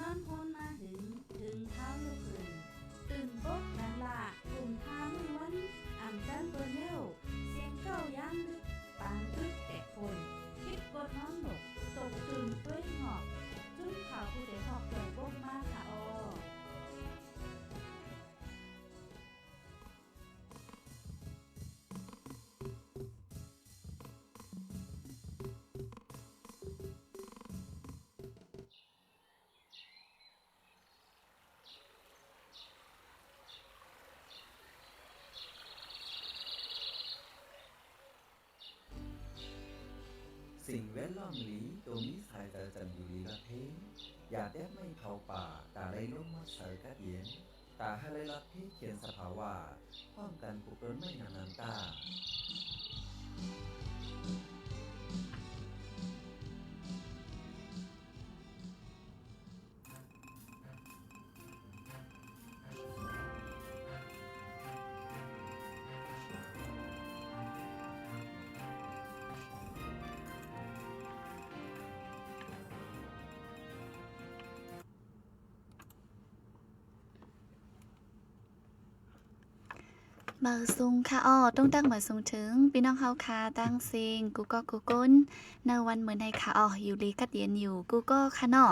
อนพ้นมาถึงเท้าลูกขึ้นตื่นปกนั่นละกลุ่มทางวันอ่ำจันตัวเย้วเสียงเก้าย้ำลึกปานทึกแตกฝนคิดกดน้องหนกตกตื่นด้วยหอกจุ้มข่าวผู้ใดหอกเกิดปกมาค่ะอสิ่งแวดล้อมหลีตัวมีสายแต่จันอยู่ลีละเพอย่าแทบไม่เผาป่าตาไรล้มมาเสยกัดเย็นตาให้ไรลับเพเขียนสภาวะป้องกันปลุกต้นไม่นานน้ำตาเบอร์ซุงค่ะอ้อต้องตั้งเบอร์ซุงถึงพี่น้องเฮาค่ะตั้งซิงกูก็กูก้นในวันเหมือนในค่ะอ้ออยู่ลีกัดเย็นอยู่กูก็ค่ะเนาะ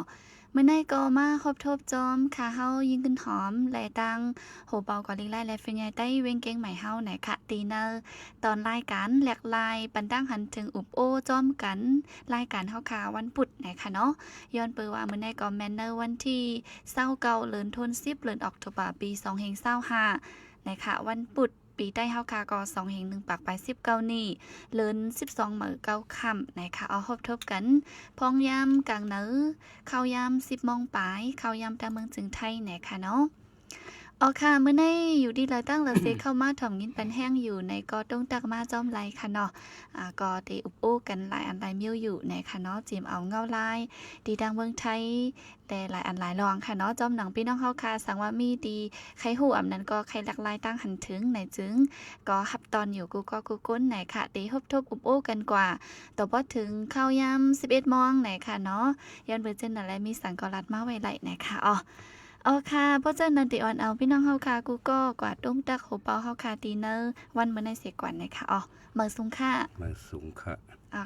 เมื่อในก็มาครบทบจอมค่ะเฮายิงขึ้นหอมแลตังโหเบากว่าลีไล่และเฟนใหญ่ใต้เวงเก้งใหม่เฮาไหนค่ะตีเนอร์ตอนรายการแหลกลายปันตั้งหันถึงอุบโอจอมกันรายการเฮาค่ะวันพุธไหนค่ะเนาะย้อนเปิดว่าเมื่อในก็แมนเนอร์วันที่29เดือนธันวาคมเดือนออกตุลาปี2525นะคะวันพุธปีใต้เฮาคาก็2แห่ง1ปากไป19นี่เลิน12มื้อ9ค่ำนะคะเอาครบทบกันพองยามกลางเนื้อเข้ายาม10โมงปลายเข้ายามตามเมืองจึงไทยนะคะเนาะอ๋อค่ะเมื่อในอยู่ดีเลยตั้งเลยเซเข้ามาถ่อมยินเป็นแห้งอยู่ในก็ต้องตักมาจอมไลค่ะเนาะก็ตีอุบอู้กันหลายอันหลายมิ้วอยู่ในค่ะเนาะจิมเอาเงาลายดีดังเมืองไทยแต่หลายอันหลายรองค่ะเนาะจอมหนังพี่น้องเฮาค่ะสังว่ามีดีใครหูอำนั้นก็ใครหลักลายตั้งหันถึงไหนจึงก็ฮับตอนอยู่กูก็กูก้นไหนค่ะตีฮบทบอุบอู้กันกว่าต่อบ่ถึงเข้ายาม11โมงไหนค่ะเนาะย้อนเบอร์เจนนั่นแหละมีสังกรัดมาไว้ไหลไหนค่ะอ๋อค่ะเพราะฉะนั้นติออนเอาพี่น้องเฮาค่ะกูก็กวาดตุ้งตักโหเปาเฮาค่ะตีเนอร์วันมื้อในเสียก่อนนะคะเมื่อสูงค่ะมาสูงค่ะ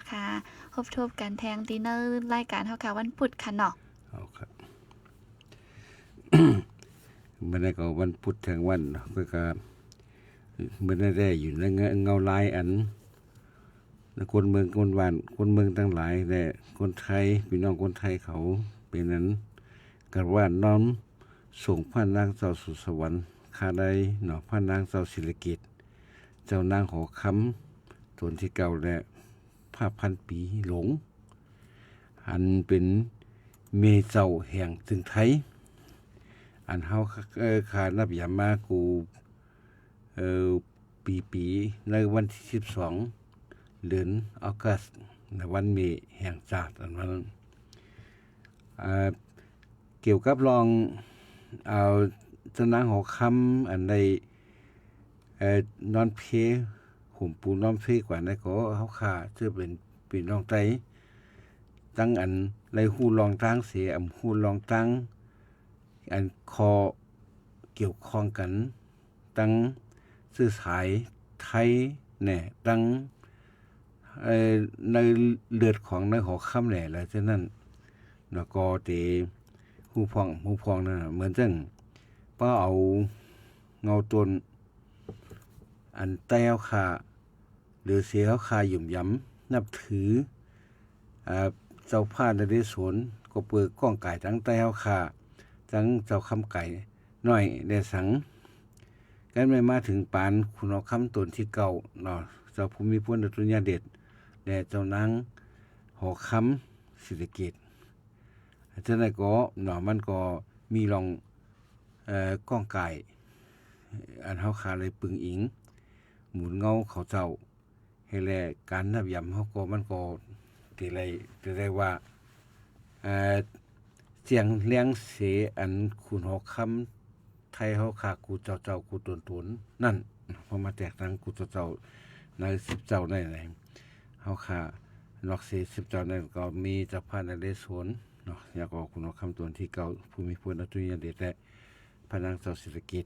ค่ะพบทบกันแทงตีเนอร์รายการเฮาค่ะวันพุธค่ะเนาะเอาครับ เมื่อนั้นก็วันพุธแทงวันก็เมื่อนั้นได้อยู่ในเงาลายอันคนเมืองคนบ้านคนเมืองทั้งหลายและคนไทยพี่น้องคนไทยเขาเป็นนั้นกันว่าน้อมส่งพระนางเจ้าสุสวรรค์คาใดหนอพระนางเจ้าศิริกิติ์เจ้านางหอคำตนที่เก่าและ5,000 ปีหลงอันเป็นเมเจ้าแห่งถึงไทยอันเฮาขานับยามมากูปีในวันที่12เดือนออกัสในวันเมแห่งชาติอันนั้นเกี่ยวกับลองเอาเจ้านางหอคำอันใดนอนเพห่มปูนอนเพกว่านั้นก็เฮาขาชื่อเป็นพี่น้องไตตั้งอันไรฮู้ลองทางเสียอำฮู้ลองตั้งอันคอเกี่ยวข้องกันตั้งซื้อสายไทยแน่ตั้งในเลือดของในหอค่ำแหล่แล้วฉะนั้นแล้วก็เตฮู้พองนั่นเหมือนจังป้าเอาเงาตนอันแต้วค่ะหรือเสียเขาคาหยุ่มย้ำนับถือเจ้าพาดนเรศวรก็เปิดก้องไก่ทั้งแต้วค่ะทั้งเจ้าคำไก่น้อยได้สังกันไม่มาถึงปานคุณเอาคำตนที่เก่าเนาะเจ้าภูมิพลอดุลยเดชและเจ้านางหอคำศิริกิติ์ฉะนั้นก็เนาะมันก็มีลองก้องไก่อันเฮาคาเลยปึงอิงหมุนเงาเขาเจ้าให้แลการนับยำเฮาก็มันก็ที่ไรว่าเสียงเลี้ยงเสอันคุณหอกคำไทยเฮาคากูเจ้ากูตนนั่นพอมาแตกต่างกูเจ้าใน10เจ้าในไหนเฮาคานอกเส10เจ้านั้นก็มีเจ้าพระนเรศวรเนาะ เนาะอยากก็คุณคำตัวที่เก่าภูมิพลอดุลยเดชและพนังเจ้าเศรษฐกิจ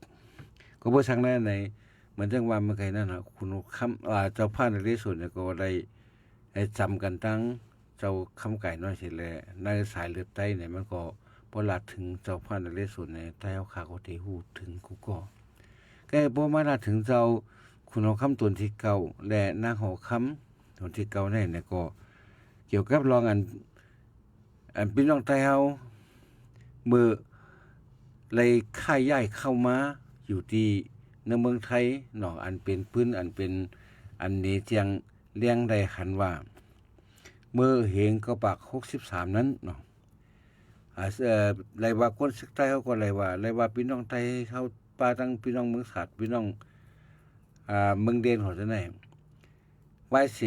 ก็บ่ชังแน่ในเหมือนจังว่าเมื่อไกลนั่นน่ะคุณคำเจ้าพระนเรศวรเนี่ยก็ได้จำกันตั้งเจ้าคำไก่น้อยเสิแลในสายเลือดใต้เนี่ยมันก็บ่ลาดถึงเจ้าพระนเรศวรในใต้เฮาขาก็ได้ฮู้ถึงกูก็แกบ่มาลาดถึงเจ้าคุณคำตัวที่เก่าและนางหอคำตัวที่เก่าเนี่ยก็เกี่ยวกับรองอันพี่น้องไทยเฮาเมื่อเลยค่ายย้ายเข้ามาอยู่ที่ในเมืองไทยเนาะอันเป็นพื้นอันเป็นอันนี้เจียงเลี้ยงได้หันว่าเมื่อเหงก็ปาก63นั้นเนาะเลยว่าคนศึกไทยเฮาก็เลยว่าพี่น้องไทยเฮาป่าทั้งพี่น้องเมืองศาสตร์พี่น้องเมืองเดนของจังได๋ไว้เส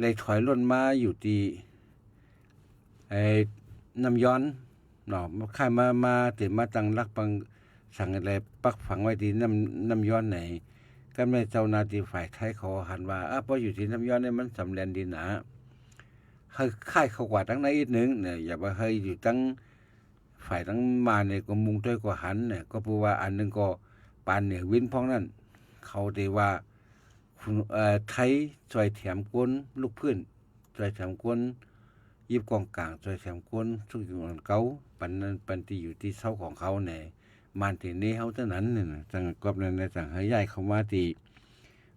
เลยถอยล่นมาอยู่ที่น้ำย้อนเนาะค่ายมาติมาตั้งรักปังสั่งอะไรปักฝังไว้ที่น้ำย้อนไหนก็แม่เจ้านาทีฝ่ายไทยเขาหันว่าพออยู่ที่น้ำย้อนเนี่ยมันสำแดนดินหนาให้ค่ายเขากว่าทั้งในอีกนึงเนี่ยอย่าว่าให้อยู่ทั้งฝ่ายทั้งมาเนี่ยก็มุงด้วยกว่าหันเนี่ยก็พูดว่าอันนึงก็ปานเนี่ยวินพ้องนั้นเขาได้ว่าไทยจอยแถมก้นลูกพื้นจอยแถมก้นยิบกองกลางจอยแถมก้นทุกอย่างเก่าปันที่อยู่ที่เสาของเขาเนี่ยมันที่นี้เขาเท่านั้นเนี่ยจังกบนั้นจังให้ย้ายเข้ามาที่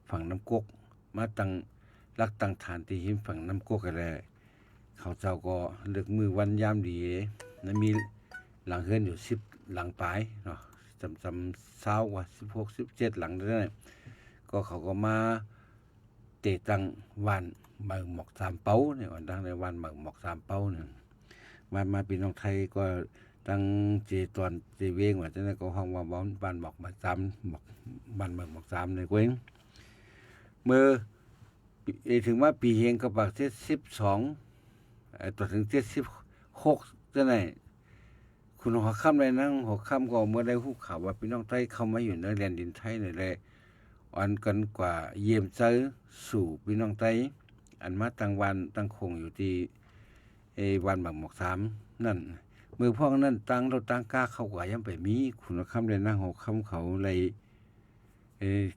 ฝั่งน้ำกกมาตั้งรักตั้งฐานที่หิมฝั่งน้ำกกอะไรเขาเจ้าก็เลือกมือวันยามดีนะมีหลังเฮือนอยู่10หลังปลายเนาะจำเช้ากว่า16 17หลังนั่นแหละก็เขาก็มาเตะตั้งวันหมอก3เป้าเนี่ยวันดังในวันหมอก3เป้าเนี่ยมาพี่น้องไทยก็ตั้งเจตอนเจเวงว่าจังได๋ก็ห้องว่าบ้านหมอก3หมอกบ้านหมอก3เนี่ยเว้งเมื่อถึงว่าปีเฮงก็ปาก12ต่อถึง76จังได๋คุณหัวค่ำในนั่งหัวค่ำก็เมื่อได้ฮู้ข่าวว่าพี่น้องไทยเข้ามาอยู่ในแดนดินไทยนี่แหละอันกันกว่าเยี่ยมเจอสู่พี่น้องไทยอันมาตั้งวันตั้งคงอยู่ที่วันหมอก3นั่นมือพวกนั้นตั้งเราตั้งกล้าเข้ากว่ายังไปมีคุณคำในนั่งหัวค่ำเขาเลย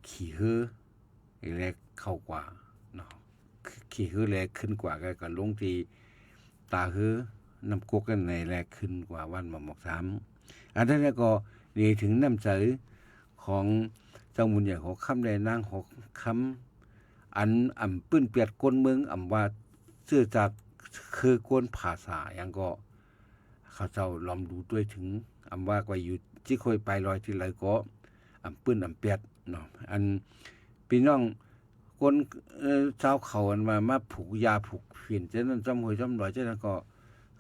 ขี่ฮือแลกเข้ากว่าเนาะขี่ฮือแลกขึ้นกว่าก็ลงที่ตาฮือน้ำกกกันในแลกขึ้นกว่าวันหมอก3อันนั้นก็นี่ถึงน้ำใจของเจ้ามุนใหญ่ของคำในนางของคำอันปื้นเปียดก้นเมืองว่าเสื้อจากคือกวนภาษาอย่างก็เขาเจ้าลอมดูด้วยถึงว่าก็อยู่ที่ค่อยไปลอยที่ไหลก็ปื้นเปียดเนาะอันพี่น้องคนเจ้าเขาอันมาผูกยาผูกเพียนฉะนั้นจำหวยจำลอยฉะนั้นก็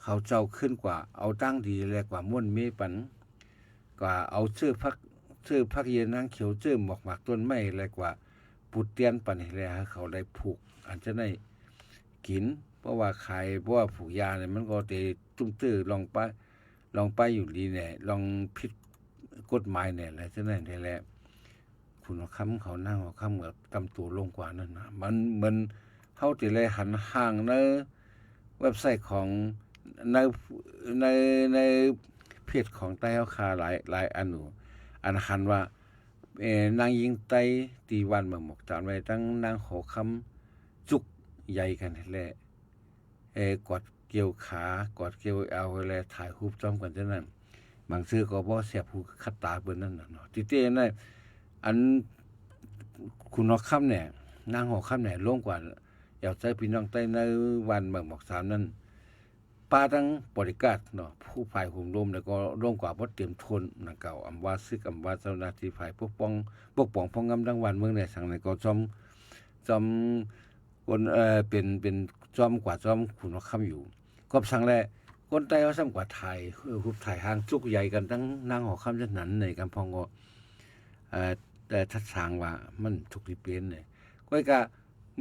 เขาเจ้าขึ้นกว่าเอาตั้งดีแลกว่าม่วนเมปันกว่าเอาเสื้อพักเย็นนางเขียวเสื้อหมอกหมากต้นไม้แลกว่าปุดเตียนปันให้แล้วเขาได้ผูกอันจะได้กินเพราะว่าขายเพราะว่าผูกยาเนี่ยมันก็ได้ตุ้มตื้อลองไปอยู่ดีเนี่ยลองผิดกฎหมายเนี่ยอะไรจะได้แหละคุณคำเขานั่งเขาคำกับตำตัวลงกว่านั่นนะมันเหมือนเฮาสิเลยหันห่างในเว็บไซต์ของในเพจของใต้เฮาคาหลายอันอยู่อันหันว่านางยิงไต้ตีวันเมืองหมอกจานไว้ตั้งนางหอคำจุกใหญ่กันแหละกอดเกี่ยวขากอดเกี่ยวเอาแลถ่ายรูปจ้อมกันจังนั้นบางซื่อก็บ่เสียบหูคัดตาเบิ่นนั่นน่ะเนาะติเต้นั่นอันคุณหอคำเนี่ยนางหอคำเนี่ยลงกว่าอยากใจพี่น้องใต้ในวันเมืองหมอก3นั้นป้าทั้งบริการเนาะผู้ฝ่ายห่มลมแล้วก็ร่วมกว่าบ่เตรียมทนนะเก่าว่าซึกว่าเจ้าหน้าที่ฝ่ายปกป้องพ้องงำทั้งวันเมืองในสังในก็จอมคนเป็นจอมกว่าจอมคุณคำอยู่ก็สั่งแลคนใต้เขาซ้ำกว่าไทยรูปถ่ายหางจุกใหญ่กันทั้งนางหอคำจังนั้นในกำพองก็แต่ทัดสางว่ามันทุกที่เป็นเนี่ยก็ก็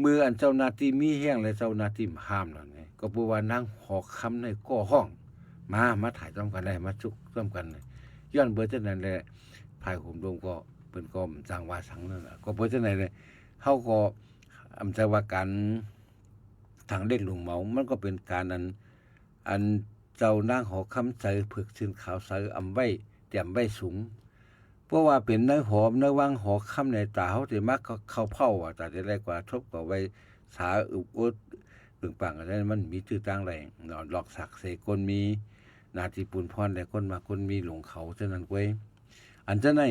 มืออันเจ้าหน้าที่มีแห้งและเจ้าหน้าที่ห้ามแล้วไงก็บอกว่านางหอคำในก่อห้องมาถ่ายต้องกันได้มาจุกต้องกันย้อนเบอร์จังนั้นแหละภายห่มรวมก็เปิ้นก็จางว่าสังนั่นน่ะก็เบอร์จังไหนเลยเฮาก็ใจว่าการทางเด็กหลวงเหมามันก็เป็นการอัน เจ้านางหอคำใส่ผึกซึ่งขาวใสอำไว้เตรียมไว้สูงเพราะว่าเป็นเนื้อหอมเนื้อวังหอคำในตาเขาจะมักเข้าเผาแต่จะได้กว่าทบกับไว้สาอุบอุดปึงปังอะไรมันมีชื่อตั้งแรงหลอกสักเสกคนมีนาทีปุนพรแต่คนมาคนมีหลงเขาฉะนั้นเว้ยอันจะไหน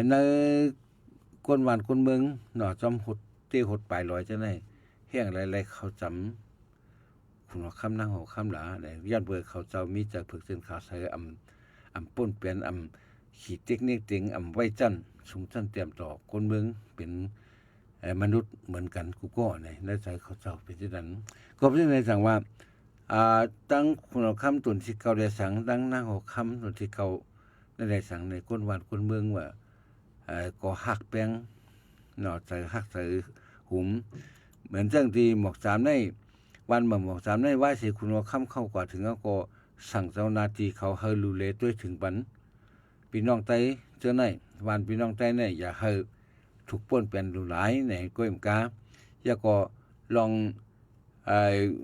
ในคนหวานคนเมืองหน่อจอมหดเตี้ยหดปลายลอยจะไหนแห้งไรๆเขาจำคุณว่าคำนั่งหอคำหลาในย้อนเบอร์เขาเจ้ามีจากผึกซึ่งขาวใสอำป้นเปลี่ยนขีดเทคนิคเต็งไว้จันสูงจันเตรียมต่อคนเมืองเป็นมนุษย์เหมือนกันกูก็ในใจเขาเจ้าเป็นที่นั้นก็เป็นในสั่งว่าตั้งคุณคำตุนที่เก่าได้สั่งตั้งนั่งหกคำตุนที่เก่าได้สั่งในคนวันคนเมืองว่าก็หักแป้งหน่อใจหักใจหุมเหมือนจังที่หมอกสามในวันหมอกสามในว่าสิคุณคำเข้ากว่าถึงก็สั่งเจ้านาทีเขาเฮลูเลด้วยถึงปันพี่น้องไต้เจ้าไหนวันพี่น้องไต้เนี่ยอย่าให้ถูกป้นเป็นหลายในก้อยมกาอย่าก็ลอง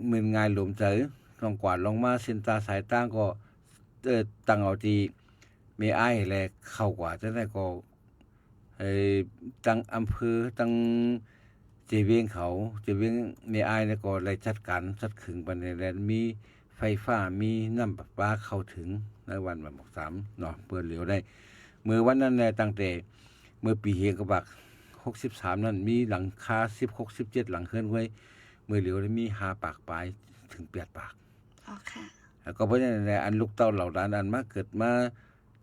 มือนงายหลมเจอลองกวาดลองมาเส้นตาสายตาก็ตั้งเอาทีมีไอ้แหละเข้ากว่าเจ้าไหนก็ตั้งอำเภอตั้งเจเวียงเขาเจเวียงมีไอ้เนี่ยก็เลยจัดการจัดขึงปันในแลนมีไฟฟ้ามีน้ำประปาเข้าถึงในวันหมอกสามเนาะเปิดเหลียวได้เมื่อวันนั้นแหละตั้งแต่เมื่อปีเฮงกบัก63นั้นมีหลังคา16 17หลังเฮือนไว้เมื่อเหลียวได้มี5ปากปลายถึง8ปากอ๋อค่ะแล้วก็เพราะฉะนั้นอันลูกเต้าเหล่านั้นอันมาเกิดมา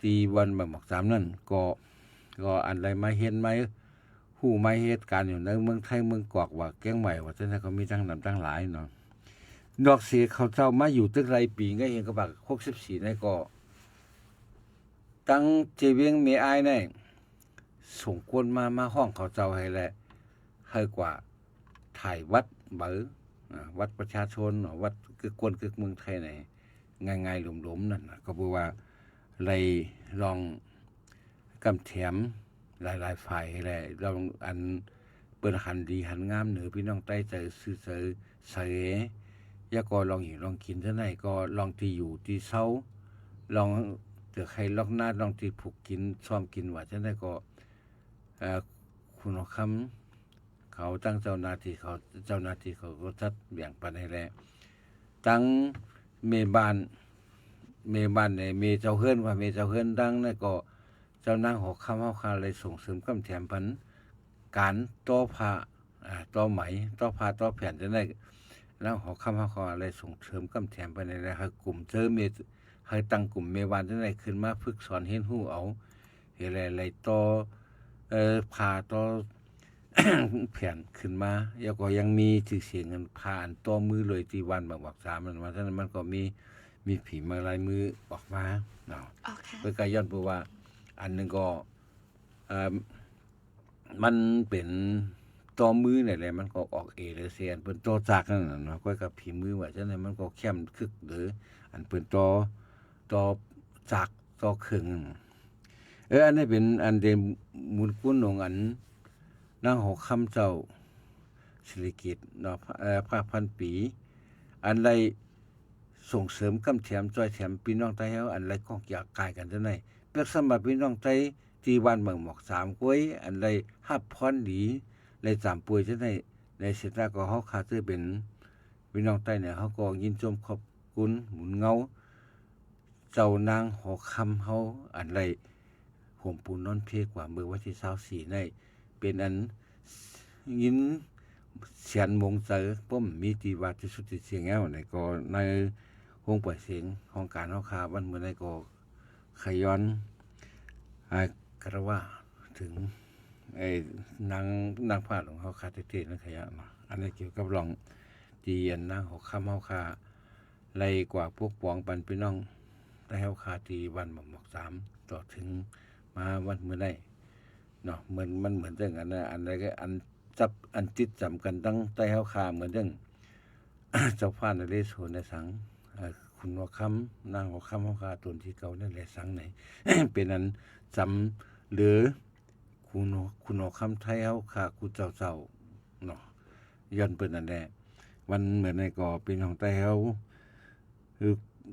ตีวันหมอกสามนั้นก็อันใดมาเห็นไหมหู้มาเหตุการณ์อยู่ในเมืองไทยเมืองกอกว่าแก้งใหม่ว่าฉะนั้นเขามีตั้งนำตั้งหลายเนาะดอกเสียเขาเจ้ามาอยู่ตึกไรปีก็เห็นกบัก64นี่ก็ตั้งเจเวียงเมอายนี่ส่งคนมาห้องเขาเจ้าให้แหละให้กว่าถ่ายวัดเบอวัดประชาชนวัดคือกวนคือเมืองไทยไหนง่ายๆหลมๆนั่นก็บอกว่าเลยลองกำแถมหลายๆฝ่ายแหละลองอันเปิ้นหันดีหันงามเหนือพี่น้องใต้ใจซื่อเสยยาก็ลองอยู่ลองกินซะไหนก็ลองที่อยู่ที่เช้าลองเจอใครล็อกหน้าลองที่ผูกกินซ้อมกินว่าซะไหนก็คุณคำเขาตั้งเจ้าหน้าที่เขาก็จัดแบ่งปันให้แล้วตั้งเมบ้านเนี่ยเมเจ้าเฮือนว่าเมเจ้าเฮือนดังนั่นก็เจ้านางหอกคำเฮาคาเลยส่งเสริมกำแถมพันการต่อผ้าต่อไหมต่อผ้าต่อแผ่นจะได้แล้วหอกคำเฮาคาเลยส่งเสริมกำแถมไปในให้กลุ่มเจอเมให้ตั้งกลุ่มเมวานจะได้ขึ้นมาฝึกสอนเฮ็ดฮู้เอาเฮ็ดอะไรต่อผ้าต่อ แผ่นขึ้นมาแล้วก็ยังมีชื่อเสียงกันผ่านต่อมือเลยที่วันบักสามมันว่าฉะนั้นมันก็มีผีมาลายมือออกมาเนาะเพื่อการย้อนเพราะว่าอันนึงก็มันเป็นต่อมือไหนแหละมันก็ออกเลยเสียนเป็นต่อจากนั่นน่ะเนาะก็กับผีมือว่าฉะนั้นมันก็เข้มคึกหรืออันเป็นต่อจากต่อเครื่องอันนี้เป็นอันเดมูลกุนของอันนางหกคำเจ้าศิริกิติ์เนาะพระพันปีอันไรส่งเสริมกำแถมจอยแถมพี่น้องไต้เฮาอันไรก็อยากกายกันจังได๋เปียกสำหรับพี่น้องไต้ที่บ้านเมืองหมอก3ก้วยอันไรฮับพรดีเลย3ป่วยจังได๋ในเสตาก็เฮาคาถือเป็นพี่น้องไต้เนี่ยเฮาก็ยินชมขอบคุณหมุนเงาเจ้านางหกคำเฮาอันไรห่มปูนนอนเพกว่ามื้อวันที่24ในเป็นอันยินเสียนมงเจอป้อมมีตีว่าที่สุดที่เสียงแล้วในก็ในห้องปล่อยเสียงของการเฮาคาวันเมื่อในก็ขย้อนกระว่าถึงนางพาดของเฮาคาเทศนั่นขยะมาอันนี้เกี่ยวกับรองตีอันนางหกคำเฮาคาไล่กว่าพวกปองปันพี่น้องได้เฮาคาตีวันหมอก3ต่อถึงมาวันเมื่อได้เนาะมันเหมือนเรื่องอันนั้นอันใดก็อันจับอันติดจำกันตั้งใต้เฮาคาเหมือนเรื่อง เจ้าฟ้าในเลโซในสังคุณว่าคำนางว่าคำเฮาคาตนที่เก่านั่นแหละสังไหน เป็นอันจำหรือคุณว่าคำไทยเฮาคากูเจ้าเนาะย้อนเปิ้นอันแหละวันเหมือนในก็เป็นของใต้เฮาคือ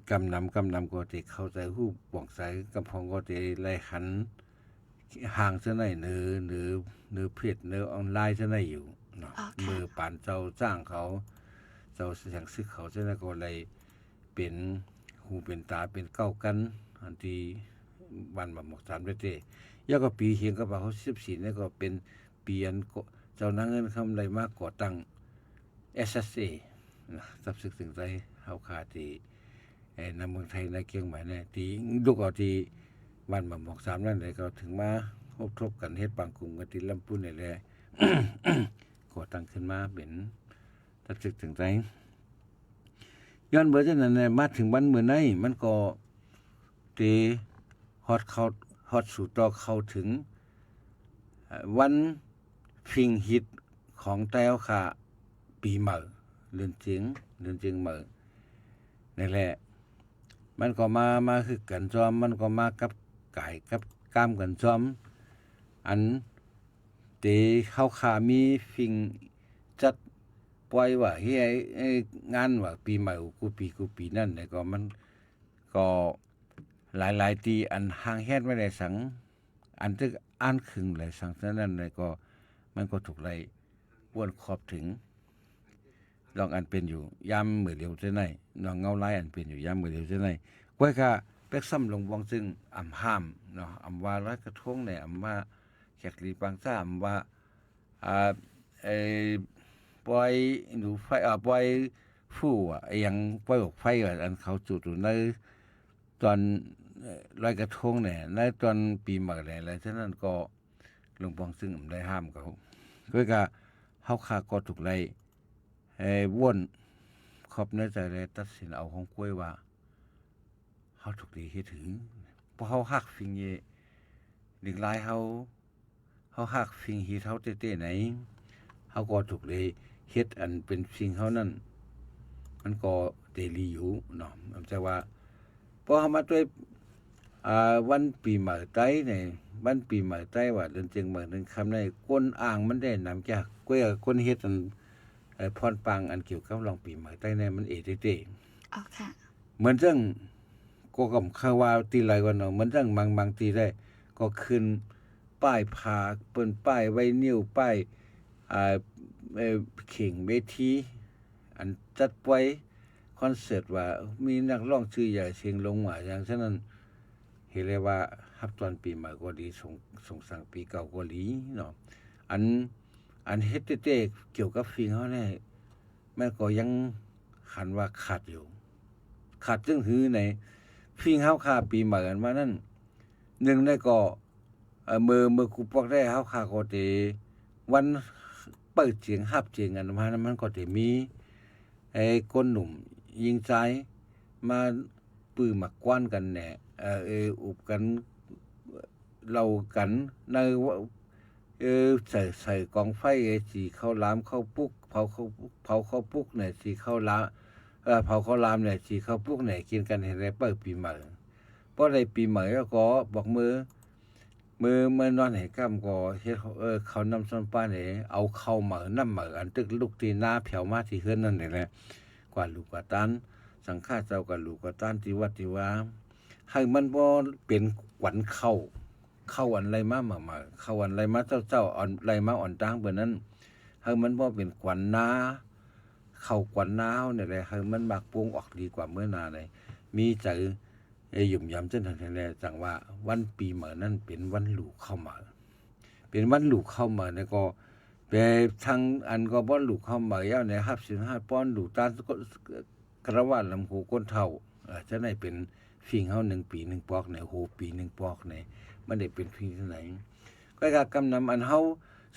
กำนำก็ติเข้าใจฮู้ป่องใสกำพองก็ติไล่หันห่างซะไหนหรือเพจออนไลน์ซะไหนอยู่เนาะมือปานเจ้าจ้างเขาเจ้าเสียงซึกเขาซะไหนก็เลยเป็นหูเป็นตาเป็นเก้ากันอันที่บ้านหมอกสามเด้ยาก็ปีเฮียงกับเขา14นี่ก็เป็นปีอันเจ้านางเงินคำไรมากก่อตั้ง SSA นะสับสึกถึงใจเฮาคาที่ในเมืองไทยในเกียงใหม่เนี่ยที่ลูกเอาที่บ้านหมอกสามนั่นเลยก็ถึงมาทบกันเฮ็ดบางกลุ่มกันที่ลำพูนนี่แหละ ก่อตั้งขึ้นมาเป็นสับสึกถึงใจย้อนเบอร์จังนั้นเนี่ยมาถึงวันมื้อไหนมันก็ตีฮอดสู่ต่อเข้าถึงวันพิงฮิตของแต้วค่ะปีใหม่เดือนเจียงใหม่นี่แหละมันก็มาคือกันจอมมันก็มากับไก่กับก้ามกันจอมอันเตเข้าขามีฟิงจัดปล่อยว่าเฮ้ยงานว่าปีใหม่กูปีนั่นเนี่ยก็มันก็หลายตีอันห่างแฮดไม่ได้สังอันที่อ่านครึ่งหลายสังฉะนั้นเลยก็มันก็ถูกไล่ป้วนขอบถึงลองอันเป็นอยู่ยามมื้อเดียวจะไหนน้องเงาลายอันเป็นอยู่ยามมื้อเดียวจะไหนก้อยค่ะเป็กซ้ำลงวงซึ่งอำห้ามเนาะอำว่าร้อยกระทงเนี่ยอำว่าแขกลีปังซ่าอำว่าปล่อยหนูไฟปล่อยฟู่ยังปล่อยออกไฟอันเขาจุดอยู่ในตอนลอยกระทงเนี่ยในตอนปีใหม่อะไรฉะนั้นก็หลวงปองซึ่งได้ห้ามเขาก็เฮาคาก็ถูกไล่ว่นขอบในใจเลยตัดสินเอาของกล้วยว่าเฮาถูกดีเฮ็ดถึงเพราะเฮาฮักฟิงเยหลีกลายเฮาฮักฟิงฮีเฮาเต้ๆไหนเฮาก็ถูกเลยเฮ็ดอันเป็นสิ่งเฮานั้นมันก็เดลีอยู่เนาะมันจะว่าพอเฮามาด้วยวันปีใหม่ไต้เนี่ยวันปีใหม่ไต้ว่าเดือนเจียงใหม่นึงคำในก้นอ่างมันได้นำจากก้อยคนเฮ็ดอันพรปังอันเกี่ยวกับรองปีใหม่ไต้เนี่ยมันเต้อ๋อค่ะเหมือนจังก็กับคาวาตีไหลวันเนาะเหมือนจังบางตีได้ก็ขึ้นป้ายพาเปิ้นป้ายไว้นิ้วป้ายเข่งเวทีอันจัดไว้คอนเสิร์ตว่ามีนักร้องชื่อใหญ่เสียงลงว่าอย่างฉะนั้นเห็นเลยว่าฮับตอนปีใหม่ก็ดีส่งสั่งปีเก่าก็ดีเนาะอันเฮ็ดเต้ๆเกี่ยวกับฟิงเฮาเนี่ยแม่ก็ยังขันว่าขาดอยู่ขาดจึงหือในฟิงเฮาค่าปีใหม่กันมานั้นหนึ่งได้ก็มือกูปอกได้เฮาค่าก็สิวันเปิดเสียงฮับเสียงกันมานั้นมันก็สิมีคนหนุ่มยิงใจมาปื้อมากวนกันแหน่อุบกันเล่ากันในใส่กองไฟสีข้าวหลามข้าวปุกเผาข้าวปุกเนี่ยสีข้าวหลามเผาข้าวหลามเนี่ยสีข้าวปุกเนี่ยกินกันให้ได้เปิดปีใหม่พอได้ปีใหม่แล้วก็บอกมือนอนให้ค่ำก็เฮ็ดเขานำส้นป้าเนี่ยเอาเข้าเหมือน้ำเหมืออันตึกลูกตีหน้าเผามาที่เฮือนนั่นนี่แหละกว่าลูกกว่าตันสังฆาเจ้ากับลูกกว่าตันที่วัดที่ว่าให้มันบ่เป็นขวัญเข้าอันไรมาเข้าอันไรมาเจ้าอ่อนไรมาอ่อนตางเบิ่นนั้นให้มันบ่เป็นขวัญนาเข้าขวัญนาเฮานี่แหละให้มันมักปรุงออกดีกว่าเมื่อนาเลยมีใจหยุ่มยำจังซั่นแหละจังว่าวันปีใหม่นั้นเป็นวันลูกเข้ามาเป็นวันลูกเข้ามาเนี่ยก็ไปทางอันก็บ่ลูกเข้ามาแล้วเนี่ยรับ15ป้อนลูกตานกระว่าลำหูก้นเฒ่าจะได้เป็นฟิงเฮา1ปี1ปอกเนี่ยโหปี1ปอกเนี่ยมันได้เป็นฟิงที่ไหนก็กำนำอันเฮา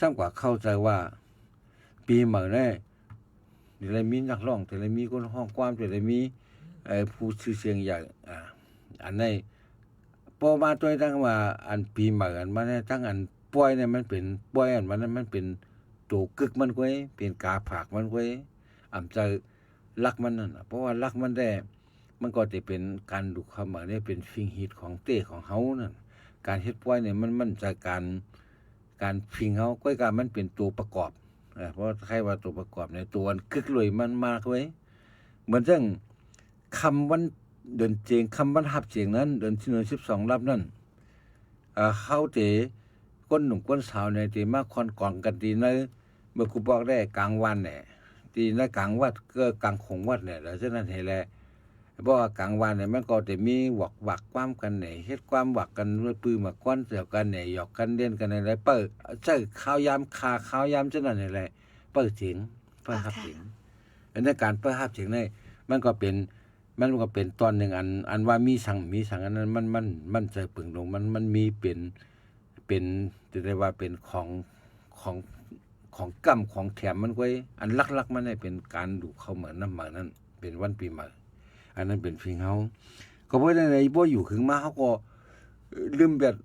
ซ้ำกว่าเข้าใจว่าปีใหม่เนี่ยเดี๋ยวมีนักร้องแต่ละมีคนห้องความแต่ละมีผู้ชื่อเสียงใหญ่อันนี้พอมาตัวตั้งว่าอันปีใหม่อันมาเนี่ยตั้งอันป่วยเนี่ยมันเป็นป่วยอันมันเป็นตัวกึกมันก้อยเป็นกาผากมันก้อยอำใจรักมันนั่นเพราะว่ารักมันได้มันก็จะเป็นการดูความหมายเนี่ยเป็นฟิงฮิตของเต้ของเฮานั่นการเฮ็ดป่วยเนี่ยมันจากการฟิงเฮาก้อยการมันเป็นตัวประกอบเพราะใครว่าตัวประกอบในตัวกึกเลยมันมากไว้เหมือนจังคำวัน เดินเจงคำบรรทับเสียงนั้นเดินที่12รับนั้นเข้าเตก้นหนุ่มก้นสาวในตีมาคอนก่อนกันตีในเมื่อกูบอกได้กลางวันเนี่ยตีในกลางวัดก็กลางของวัดเนี่ยแล้วฉะนั้นเห็นแหละเพราะว่ากลางวันเนี่ยมันก็จะมีหวักความกันเนี่ยเฮ็ดความหวักกันด้วยปืนมาก้อนเสียวกันเนี่ยหยอกกันเล่นกันอะไรเปิดใช่ข้าวยามคาข้าวยามฉะนั้นเห็นแหละเปิดเสียงเปิดฮับเสียงอันในการเปิดฮับเสียงเนี่ยมันก็เป็นตอนหนึ่งอันว่ามีสั่งอันนั้นมันใจปึงลงมันมีเป็นจะได้ว่าเป็นของกำของแถมมันไว้อันลักมันได้เป็นการดูเข้าเหมือนน้ำหมานั่นเป็นวันปีใหม่อันนั้นเป็นฟิงเฮาก็เพราะในบ่อยู่ถึงมาเขาก็ลืมแบบ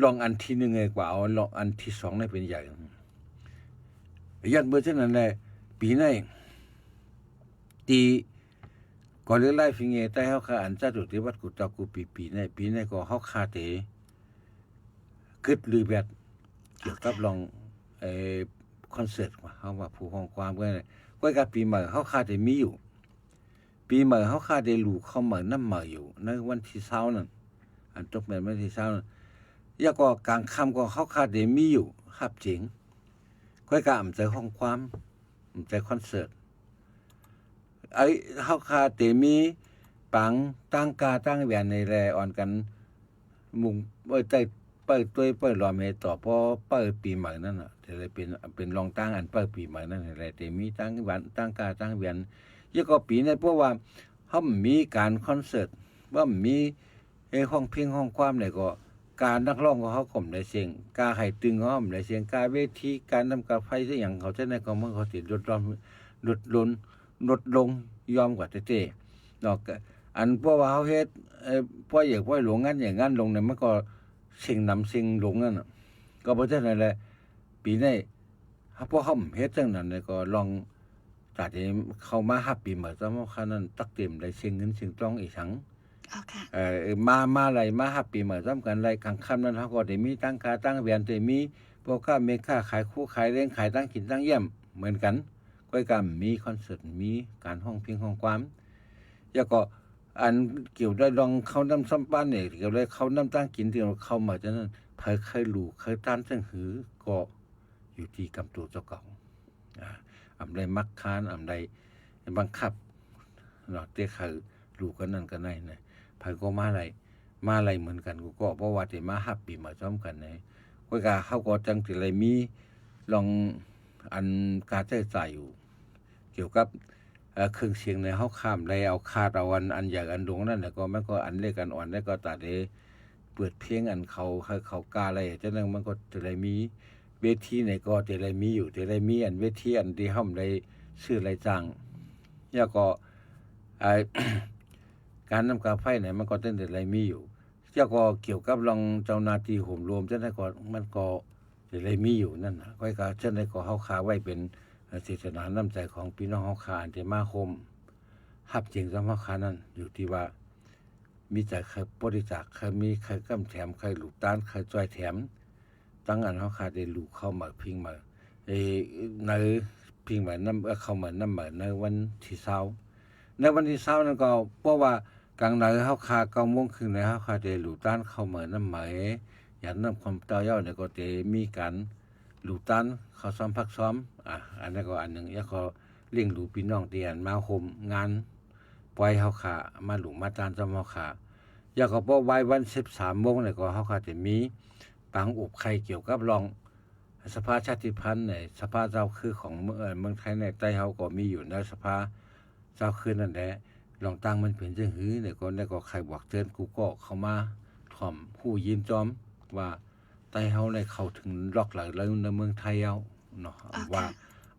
ลองอันที่1ไงกว่าเอาลองอันที่2ได้เป็นใหญ่ยันเบอร์เช่นนั้นแหละปีนี้ตีก็เรียกไล่ฟิงเงแต่เฮาค่ะอันจัดที่วัดกุตากูปีนี้ก็เฮาคาเตกึดหรือแบบเกี่ยวกับลองคอนเสิร์ตว่าเฮาว่าผู้ของความก็กับปีใหม่เฮาคาเตมีอยู่ปีใหม่เฮาคาเตลูกเข้ามาน้ำมาอยู่ในวันที่20นั่นอันตกแม่นวันที่20นั่นยาก็กลางค่ำก็เฮาคาเตมีอยู่ฮับเจ๋งก็กับอำใจของความอำใจคอนเสิร์ตเฮาคาเตมีปังตั้งกาตั้งแหวนในแลอ่อนกันมุงใจเปิดตัวเปิดรอเมต่อพอเปิดปีใหม่นั่นน่ะจะได้เป็นรองตั้งอันเปิดปีใหม่นั่นแหละแต่มีตั้งวันตั้งกาตั้งแหวนยก็ปีนี้เพราะว่าเฮามีการคอนเสิร์ตว่ามีห้องเพลงห้องความเนี่ยก็การนักร้องของเฮาก็ได้เสียงกาให้ตึงเฮาได้เสียงกาเวทีการนำกาไฟซะอย่างเขาจะได้ก็มันเขาสิลดลงยอมกว่าเต้ๆนอกอันเพราะว่าเฮาเฮ็ดเพราะอยากหลวงงานอย่างงั้นลงเนี่ยมันก็สิ่งนำสิ่งลงนั่นน่ะก็เพราะฉะนั้นแหละปีนี้พอเฮาเฮ็ดจังนั้นเนี่ยก็ลองจัดให้เข้ามาฮับปีใหม่ซะว่าคั่นนั้นตักเต็มได้สิ่งเงินสิ่งทองอีกทั้งมาอะไรมาฮับปีใหม่ซ้ำกันไรกลางค่ำนั้นเฮาก็ได้มีตั้งกาตั้งแหวนได้มีพวกค้าเมค้าขายคู่ขายเลี้ยงขายตั้งกินตั้งเยี่ยมเหมือนกันก้อยกำมีคอนเสิร์ตมีการห้องเพลงห้องความแล้วก็อันเกี่ยวได้ลองเข้าน้ำซ้ำป้านเนี่ยเกี่ยวได้เข้าน้ำตั้งกินที่เราเข้ามาจากนั้นเคยรู้เคยต้านจังหือก็อยู่ที่กำตัวเจ้าเก่าอำใดมักค้านอำใดบังคับเนาะเตะคือรู้กันนั่นกันได้นะไผก็มาอะไรเหมือนกันกูก็เพราะว่าได้มาฮับปีมาซ้อมกันนะก้อยกาเฮาก็จังสิได้มีลองอันการใช้จ่ายอยู่เกี่ยวกับเครื่องเสียงในเฮาข้ามได้เอาคาดเอาอันอย่างอันดงนั่นแล้วก็มันก็อันเล็กอันอ่อนได้ก็ตัดได้เปิดเพลงอันเขากาอะไรจังนั้นมันก็จะได้มีเวทีไหนก็จะได้มีอยู่จะได้มีอันเวทีอันที่เฮาได้ชื่อรายจ้างแล้วก็การนำกาไฟไหนมันก็ตั้งแต่ไรมีอยู่แล้วก็เกี่ยวกับรองเจ้าหน้าที่ห่มรวมจังนั้นก็มันก็จะได้มีอยู่นั่นน่ะก็จังนั้นก็เฮาคาไว้เป็นเจตนาน้ำใจของพี่น้องเฮาคาอันที่มาคมฮับจริงสำหรับคานั้นอยู่ที่ว่ามีใจใครบริจาคใครมีใครกำแถมใครลูกตานใครจอยแถมตั้งอันเฮาคาได้ลูกเข้ามาพิงมาในพิงมาน้ำเข้ามาน้ำมาในวันที่20ในวันที่20นั้นก็เพราะว่ากลางในเฮาคา9:30นในเฮาคาได้ลูกตานเข้ามาน้ำไหมอย่างน้ำความเต้าเย้าเนี่ยก็จะมีการลูกตานเขาซ้อมพักซ้อมอันนั้นก็อันนึงแล้วก็เลี้ยงดูพี่น้องที่อันมาคมงานปล่อยเฮาขามาหลุมมาตานซ้อมเฮาขาแล้วก็พอไว้วัน 13:00 นเนี่ยก็เฮาขาจะมีปังอบไข่เกี่ยวกับรองสภาชาติพันธุ์ในสภาเจ้าคือของเมืองไทยในใต้เฮาก็มีอยู่ในสภาเจ้าคือนั่นแหละลองตั้งมันเป็นจังหือเนี่ยก็ได้ก็ใครบอกเตือนกูก็เข้ามาถ่อมผู้ยินจอมว่าใต้เฮาได้เข้าถึงล็อกหลายแล้วในเมืองไทยเฮาเนาะว่า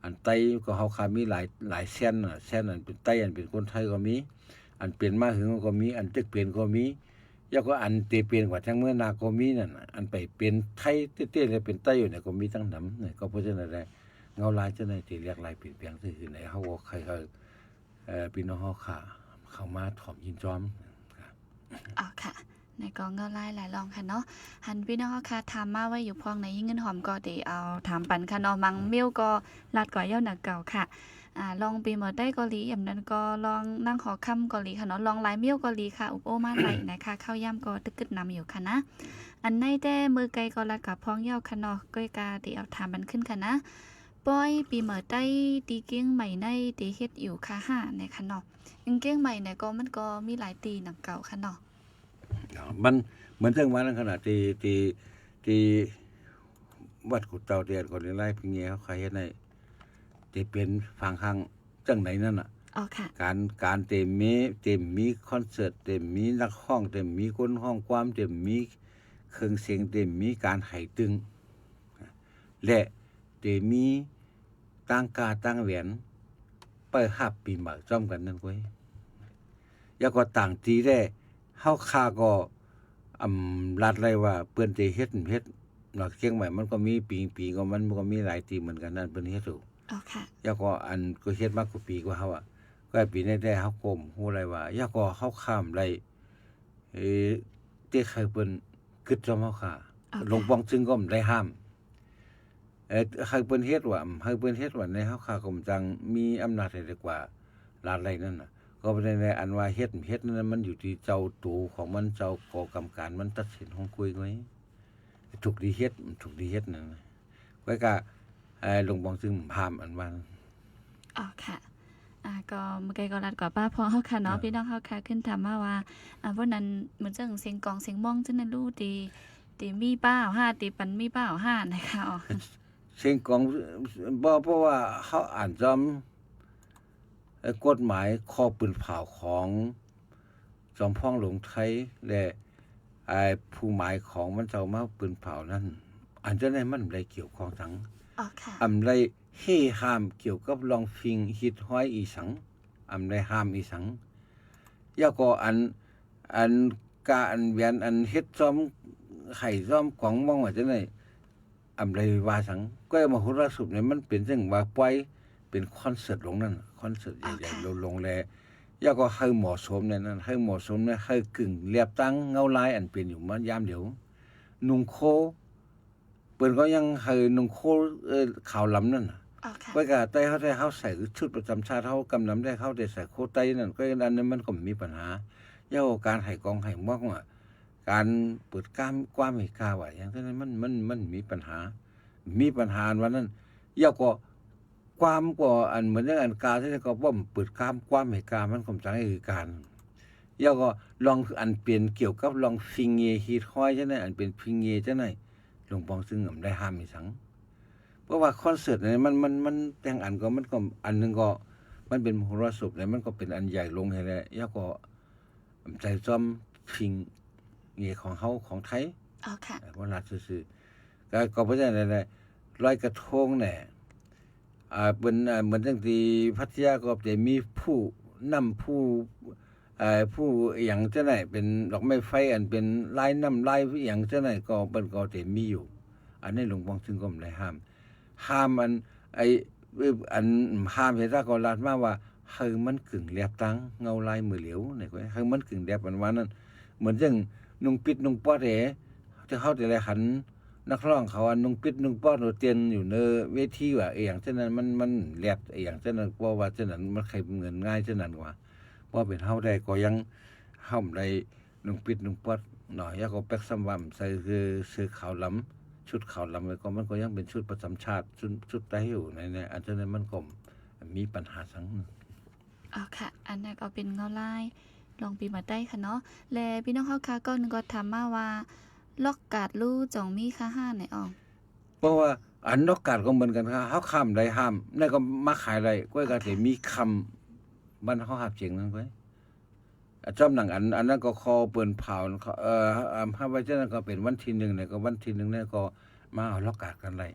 อันใต้ก็เฮาคามีหลายแสนน่ะแสนอันเป็นใต้อันเป็นคนไทยก็มีอันเป็นมาหึงก็มีอันตึกเป็นก็มีแล้วก็อันเตเป็นกว่าทั้งเมืองนาก็มีนั่นอันไปเป็นไทยเต้ๆเลยเป็นใต้อยู่เนี่ยก็มีทั้งนำเนี่ยก็เพราะฉะนั้นได้เงาลายจังได๋ที่เรียกลายเปลี่ยนแปลงซื่อๆไหนเฮาก็ใครพี่น้องเฮาค่ะเข้ามาถ่อมยินจอมค่ะในกองก็ไล่หลายรองค่ะเนาะหันพี่น้องค่ะถามมาไว้อยู่พองในยิ่งเงินหอมก็เดี๋ยวเอาถามปันค่ะเนาะมังมิ้วก็ลัดก่อยเย้าหนักเก่าค่ะ ลองปีหมอได้เกาหลีอย่างนั้นก็ลองนั่งขอคำเกาหลีค่ะเนาะลองหลายเมี่ยวเกาหลีค่ะอุโอมาไหลนะคะข้าวย่ำก็ตึกกึดนำอยู่ค่ะนะอันในแต่มือไกลก็ละกับพ้องเย้าค่ะเนาะก้อยกาตีเอาถามมันขึ้นค่ะนะป้อยปีหมอได้ตีเกี้ยงใหม่ในตีเฮ็ดอยู่ค่ะห้านะคะเนาะเกี้ยงใหม่เนี่ยก็มันก็มีหลายตีหนังเก่าค่ะเนาะมันเหมือนเรื่องว่านั้นขนาดที่วัดกุดเตาเตียนก่อนไล่พิงเงี้ยเขาใครเฮ็ดในที่เป็นฟังข้างจังไหนนั่นน่ะอ๋อค่ะการเต็มมีคอนเสิร์ตเต็มมีนักร้องเต็มมีคนห้องความเต็มมีเครื่องเสียงเต็มมีการไหตึงและเต็มมีตั้งกาตั้งเหรียญเปิดหับปีใหม่จ้อมกันนั่นก้อยแล้วก็ต่างทีได้เฮาคาก็รัดเลยว่าเปิ้นสิเฮ็ดนอกเชียงใหม่มันก็มีปีก็มันก็มีหลายทีเหมือนกันนั่นเปิ้นเฮ็ดอยู่อ๋อค่ะแล้วก็อันก็เฮ็ดมากกว่าปีกว่าเฮาอ่ะก็ปีนี้ได้เฮาก้มฮู้เลยว่าแล้วก็เฮาข้ามได้ที่ใครเปิ้นคิดจอมเฮาค่ะหลวงปองจึงก็ได้ห้ามใครเปิ้นเฮ็ดว่าในเฮาค่ะก็จังมีอำนาจได้กว่าลาดไรนั่นน่ะก็บ่ได้อันว่าเฮ็ดนั้นมันอยู่ที่เจ้าตูของมันเจ้าก่อกรรมการมันตัดสินของคุยไว้ถูกดีเฮ็ดนั่นไว้ก็หลวงปองจึงห้ามอันว่าอ๋อค่ะก็เมื่อกี้ก็รัดกว่าป้าพอเฮาค่ะเนาะพี่น้องเฮาค่ะขึ้นถามมาว่าวันนั้นเหมือนจังเสียงกองเสียงม่องจังนั้นรู้ตีมีป้า5ตีปันมีป้า5นะคะอ๋อเสียงกองเพราะว่าเฮาอ่านจอมกฎหมายข้อปืนเผาของจอมพ่องหลวงไทยและผู้หมายของมันเจ้ามาปืนเผานั้นอันจะได้มันได้เกี่ยวข้องทั้งอำไรเฮห้ามเกี่ยวกับลองฟิงฮิตห้อยอีสังอำไรห้ามอีสังแล้วก็อันกาอันเวียนอันเฮ็ดซ้อมไข่ซ้อมของมองว่าจังได๋อำไรว่าสังก็มโหรสพเนี่ยมันเป็นจังว่าปล่อยเป็นคอนเสิร์ตลงนั่นคอนเสิร์ตใหญ่ๆลงแลแล้วก็ให้เหมาะสมในนั้นให้เหมาะสมในให้กึ่งเรียบตั้งเงาลายอันเป็นอยู่มันยามเดี๋ยวนุ่งโคเปิ้นก็ยังให้นุ่งโคขาวล้ำนั่นน่ะไว้ก็แต่เฮาใส่ชุดประจำชาติเฮากำนำได้เฮาได้ใส่โคไตนั่นก็อันนั้นมันก็มีปัญหาแล้วการให้กองให้มอกว่าการเปิดความให้กาว่าอย่างนั้นมันมีปัญหาวันนั้นแล้วก็ความก็อันเหมือนอย่างอันกาที่ก็บ่เปิดความให้กามันก็จังให้การแล้วก็ลองอันเปลี่ยนเกี่ยวกับลองฟิงเงฮีทอยจังได๋อันเป็นฟิงเงจังได๋หลวงปองซึ่งได้ห้ามอีสังเพราะว่าคอนเสิร์ตเนี่ยมันแต่งอันก็มันก็อันนึงก็มันเป็นมโหรสพเนี่ยมันก็เป็นอันใหญ่ลงให้แล้วแล้วก็ใจจอมฟิงเงของเฮาของไทยอ๋อค่ะว่ารัฐซื่อๆก็บ่ได้ได้ลอยกระทงแน่เป็นเหมือนจังที่พัทยาก็จะมีผู้นำผู้อย่างจังได๋เป็นดอกไม้ไฟอันเป็นลายน้ำลายอย่างจังได๋ก็เปิ้นก็จะมีอยู่อันนี้หลวงปองจึงก็ได้ห้ามอันอันห้ามเฮ็ดก็ลาดมาว่าให้มันกึ่งแลบตังเงาลายมือเหลียวนี่ก็ให้มันกึ่งแลบอันว่านั้นเหมือนจังนุ่งปิดนุ่งปอดที่เขาจะได้หันนักร้องเขานุ่งปิดนุ่งปอดเตียนอยู่ในเวทีว่าอย่างเช่นนั้นมันแลบอย่างเช่นนั้นเพราะว่าเช่นนั้นมันใครเงินง่ายเช่นนั้นกว่าเพราะเป็นเฮาได้ก็ยังเฮาได้นุ่งปิดนุ่งปอดหน่อยแล้วก็แป๊กซ้ำว่ำใส่คือซื้อขาวล้ำชุดขาวล้ำแล้วก็มันก็ยังเป็นชุดประจำชาติชุดไต้อยู่ในอันเช่นนั้นมันก็มีปัญหาสังอ๋อค่ะอันนั้นก็เป็นเงาลายลองปีมาได้ค่ะเนาะและพี่น้องเฮาค่ะก็นึงก็ถามมาว่าล็อกกาดลู่จ่องมีค่า5ไหนออกเพราะว่าอันล็อกกาดก็เหมือนกันค่ะเฮาค้ำได้ห้ามนั่นก็มาขายได้ก็สิมีคำมันเฮาหับเสียงนั้นไว้จอมหนังอันนั้นก็คอเปิ้นเผาถ้าไว้จังนั้นก็เป็นวันที่1เนี่ยก็วันที่1เนี่ยก็มาเอาล็อกกาดกันได้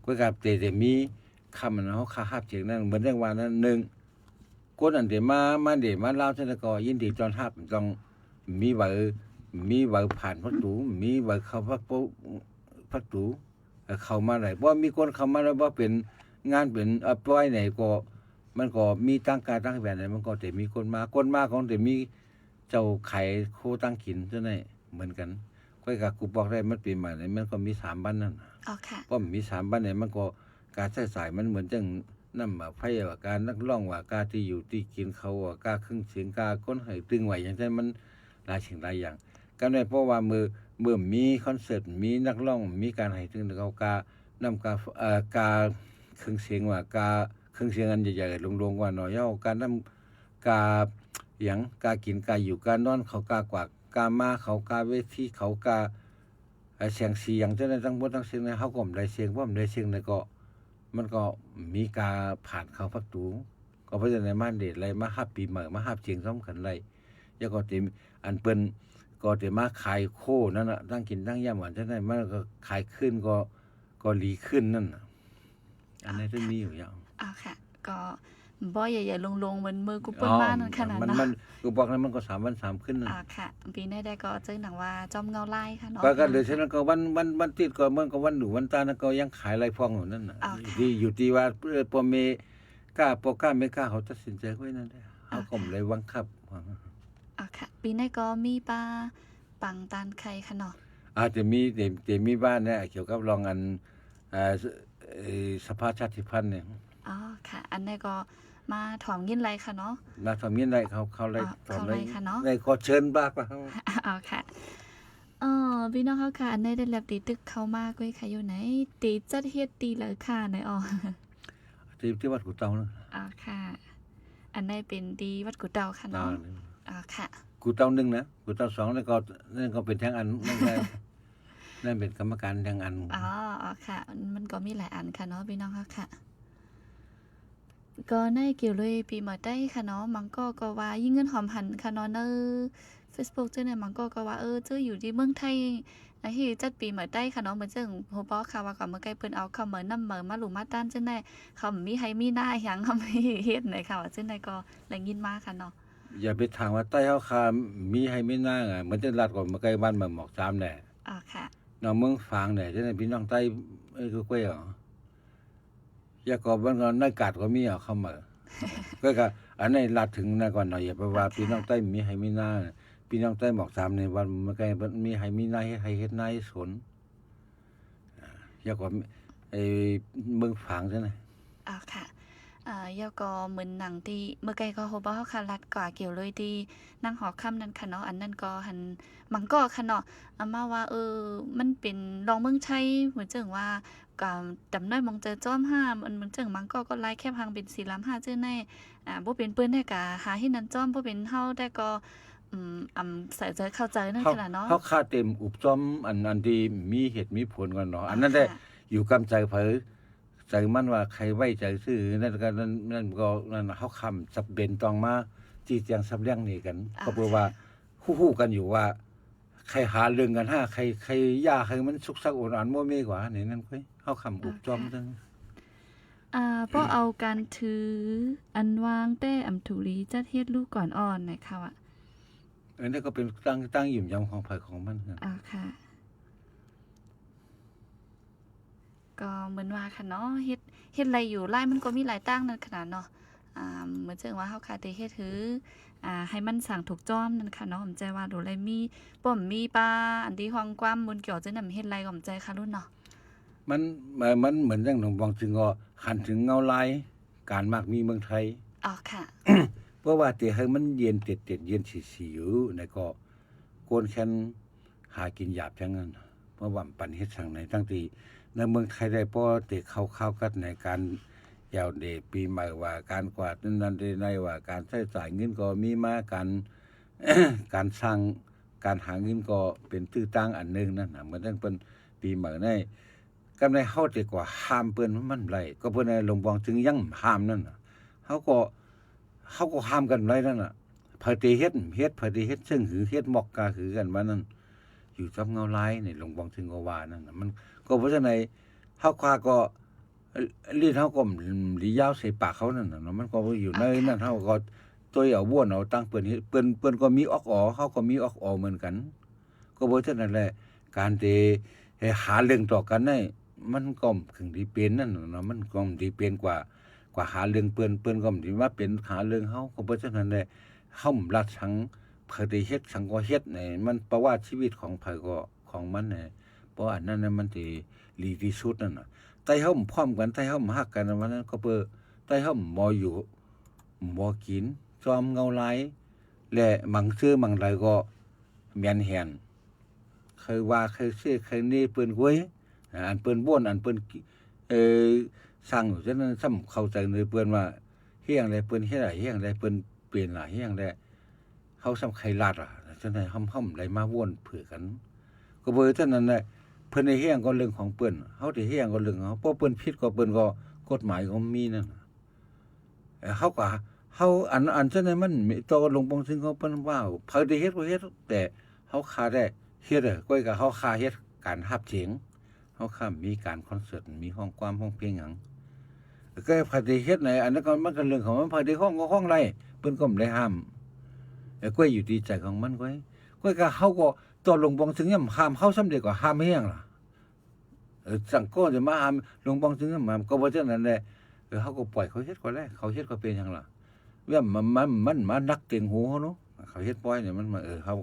ก็จะมีคำมันเฮาหับเสียงนั้นเหมือนจังว่านั้น1คนอันเดมาลาวจังนั้นก็ยินดีต้อนรับต้องมีไว้ผ่านประตูมีไว้เข้าประตูเข้ามาได้บ่มีคนเข้ามาแล้วบ่เป็นงานเป็นปล่อยไหนก็มันก็มีตั้งกายตั้งแหวนไหนมันก็จะมีคนมาของจะมีเจ้าไข่โคตั้งกินจังได๋เหมือนกันค่อยก็กูบอกได้มันเป็นมาไหนมันก็มี3บ้านนั่นอ๋อค่ะเพราะมี3บ้านไหนมันก็การใช้จ่ายมันเหมือนจัง นำมาไผว่าการนักร้องว่าการที่อยู่ที่กินเขาว่าการเครื่องเสียงการก้นให้ตึงไว้อย่างนั้นมันหลายสิ่งหลายอย่างกันได้เพราะว่าเมื่อมีคอนเสิร์ตมีนักร้องมีการให้ตึงเขานำการเครื่องเสียงว่าการเครื่องเสียงอันใหญ่ๆลงๆว่าหน่อยเอาการนำอย่างการกินการอยู่การนอนเขากว่าการมาเขาเวทีเขาเสียงเสียงจังได๋ทั้งหมดทั้งสิ้นเฮาก็บ่ได้เสียงบ่ได้เสียงเลยก็มันก็มีการผ่านเข้าประตูก็เพราะฉะนั้นมาเดทอะไรมาฮับปีใหม่มาฮับเสียงสำคัญไรแล้วก็สิอันเปิ้นก็สิมาขายโคนั่นน่ะตั้งกินตั้งยามหวานจังได๋มันก็ขายขึ้นก็ดีขึ้นนั่นน่ะอันนี้ถึงมีอยู่อย่างค่ะก็บ่ใหญ่ๆลงๆเหมือนมือกูเปิ้นมานั่นขนาดเนาะมันกูบอกนั้นมันก็3วัน3คืนนั่นค่ะปีนี้ได้ก็เจอหนังว่าจอมเงาลายค่ะเนาะก็เลยฉะนั้นก็วันติดก็มันก็วันดูวันตานั้นก็ยังขายไรพองอยู่นั่นน่ะอยู่ที่ว่าพอเมกล้าไม่กล้าเขาตัดสินใจไว้นั่นแหละเฮาก็เลยบังคับค่ะปีนี้ก็มีปลาปังตานไข่ค่ะเนาะจะมีบ้านเนี่ยเกี่ยวกับรองอันสภาชาติพันธุ์เนี่ยค่ะอันนี้ก็มาถอมยินไรค่ะเนาะมาถอมยินไรเขาไรถอมไรค่ะเนาะได้ขอเชิญบ้าป่ะค่ะพี่น้องเฮาค่ะอันนี้ได้รับตีตึกเข้ามากเลยค่ะอยู่ไหนตีจัดเฮ็ดตีเลยค่ะไหนที่วัดกุเตาเนาะค่ะอันนี้เป็นดีวัดกุเตาค่ะเนาะค่ะกุเตา1นะกุเตา2แล้วก็นั่นก็เป็นแทงอันนั่นเป็นกรรมการแทงอันค่ะมันก็มีหลายอันค่ะเนาะพี่น้องเฮาค่ะก็ในเกี่ยวเลยปีใหม่ได้ค่ะเนาะมังก็ว่ายิ่งเงินหอมหันค่ะเนาะใน Facebook เจ้าเนี่ยมังก็ว่าเจ้าอยู่ที่เมืองไทยนะที่จัดปีใหม่ได้ค่ะเนาะเหมือนจังโฮบอค่ะว่าก่อนเมื่อไกลเพิ่นเอาเข้าเหมือนนำเหมือนมาหลุมาต้านจังได๋เขามีให้มีหน้าหยังเขาไม่เฮ็ดไหนค่ะว่าจังได๋ก็ได้ยินมาค่ะเนาะอย่าไปถามว่าใต้เฮาค่ะมีให้มีหน้าเหมือนจังรัดก่อนเมื่อไกลบ้านเมืองหมอก3แหละค่ะเนาะเมืองฝางเนี่ยจังได๋พี่น้องใต้คือก้อยอย่าก็มันก็ในกาดก็มีเข้ามาก็อันนี้ลัดถึงนะก่อนหน่อยอย่าไปว่าพี่น้องใต้มีให้มีหน้าพี่น้องใต้หมอก3ในวันเมื่อไกลมีให้มีหน้าให้เฮ็ดนายสนอย่าก็เมืองฝางซั่นน่ะค่ะยก็เหมือนหนังที่เมื่อไกลก็โฮบ่เฮาค่ะรัดกว่าเกี่ยวเลยที่นั่งหอค่ำนั่นค่ะเนาะอันนั้นก็หันมังก็ค่ะเนาะมาว่ามันเป็นรองเมืองชัยเหมือนจังว่าก็ดำน้อยมองเจอจ้อม5มันจังมังก็ลายแคบหางเป็น4ลำ5ซื่อในบ่เป็นเปิ้นได้ก็หาเฮ็ดนั้นจ้อมบ่เป็นเฮาได้ก็ใส่ใจเข้าใจนั่นขนาดเนาะเฮาค่าเต็มอุบจ้อมอันที่มีเหตุมีผลกันเนาะอันนั้นได้อยู่กำใจเผยใจมันว่าใครไว้ใจซื่อนั่นก็นั่นเฮาคำสับเบนต้องมาจี้แจงสับเลี้ยงนี่กันก็เพราะว่าฮู้กันอยู่ว่าใครหาเรื่องกันใครย่าใครมันสุกสักอ่อนๆบ่มีกว่านี่นั่นค่อยเฮาคำอุบจ้อมจังเพราะเอาการถืออันวางแต่ถุลีจัดเฮ็ดลูกก่อนอ่อนนะคะว่ะอันนี้ก็เป็นตั้งหยิ่มยำของไผของมันค่ะก็เหมือนว่าค่ะเนาะเฮ็ดอะไรอยู่ไล่มันก็มีหลายตั้งนั่นขนาดเนาะเหมือนจังว่าเฮาค่ะได้เฮ็ดถือให้มันสั่งถูกจ้อมนั่นค่ะเนาะผมใจว่าดูแลมีป้อมมีปลาอันที่ฮองความบนเกี่ยวจังนำเฮ็ดไรก็ผมใจค่ะรุ่นเนาะมันเหมือนจังหนองบองจึงก็หันถึงเงาลายการมากมีเมืองไทยค่ะ เพราะว่าที่ให้มันเย็นเต็ดเย็นสิๆอยู่ในก็โกนแค้นหากินหยาบจังนั้นเพราะว่าปันเฮ็ดสั่งไหนตั้งที่ในเมืองไทยได้พอเตะเข้ากันในการยาวเดปีใหม่ว่าการกวาดนั้นในว่าการใช้จ่ายเงินก็มีมาการสร้างการหาเงินก็เป็นตื้อตั้งอันนึงนั่นน่ะเหมือนจังเปิ้นปีใหม่ในกำไรเฮาแต่กว่าห้ามเปิ้นมันไรก็เพิ่นในหลวงบองจึงยังห้ามนั่นน่ะเฮาก็ห้ามกันไรนั่นน่ะพอติเฮ็ดพอติเฮ็ดซึ่งหือเฮ็ดหมอกกาหือกันว่านั่นอยู่จับเงาลายนี่หลวงบองจึงก็ว่านั่นน่ะมันก็เพราะฉะนั้นเฮาคว้าก็ลิ้นเฮาก็หลียาวใส่ปากเขานั่นน่ะมันก็อยู่ในนั่นเฮาก็ตัวเอาบ้วนเอาตั้งเปิ้นเฮ็ดเปิ้นก็มีออกอ๋อเฮาก็มีออกอ๋อเหมือนกันก็เพราะฉะนั้นแหละการที่หาเรื่องต่อกันได้มันก็ถึงดีเป็นนั่นเนาะมันก็ดีเป็นกว่าหาเรื่องเปิ้นก็สิว่าเป็นหาเรื่องเฮาก็เพราะฉะนั้นแหละเฮารัดสังเผยเฮ็ดสังก็เฮ็ดนี่มันประวัติชีวิตของไผก็ของมันนี่เพราะอันนั้นน่ะมันสิดีที่สุดนั่นน่ะไต้เฮาพร้อมกันไต้เฮาฮักกันวันนั้นก็เปิ้นไ ต้เฮาหมออยู่หมอกินจอมเงาลายและบางซื้อบางหลายก็แม่นแหนเคยว่าเคยซื้อเคยนี่เปิ้นห้วยอันเปิ้นบ่นอันเปิ้นสร้างอยู่ฉะนั้นซ้ำเข้าใจเลยเปิ้นว่าเฮียงใดเปิ้นเฮ็ดเฮียงใดเปิ้นเปลี่ยนล่ะเฮียงใดเฮาซ้ำไขลาดฉะนั้นห่อมๆได้มาวนเผื่อกันก็เบิ่ฉะนั้นแหละเพิ่นได้เฮียงก็เรื่องของเปิ้นเฮาได้เฮียงก็เรื่องเฮาเพราะเปิ้นผิดก็เปิ้นก็กฎหมายก็มีนั่นเฮาก็เฮาอันฉะนั้นมันต่อลงปองถึงเขาเปิ้นว่าเพิ่นได้เฮ็ดบ่เฮ็ดแต่เฮาขาได้เฮ็ดก้อยก็เฮาขาเฮ็ดการรับเสียงเฮาขามีการคอนเสิร์ตมีห้องความห้องเพลงหยังก็พอได้เฮ็ดไหนอันนั้นก็มันก็เรื่องของมันพอได้ห้องก็ห้องไรเพิ่นก็บ่ได้ห้ามก้อยอยู่ที่ใจของมันก้อยก็เฮาก็ต่อลงปองถึงยามห้ามเฮาซ้ำเด็กก็ห้ามเฮียงล่ะสังก็จะมาห้ามลงปองถึงยามก็บ่จังนั้นแหละเฮาก็ปล่อยเขาเฮ็ดก็ได้เขาเฮ็ดก็เป็นหยังล่ะว่ามันมานักเต็งหูเฮาเนาะเขาเฮ็ดปล่อยเนี่ยมันมาเขา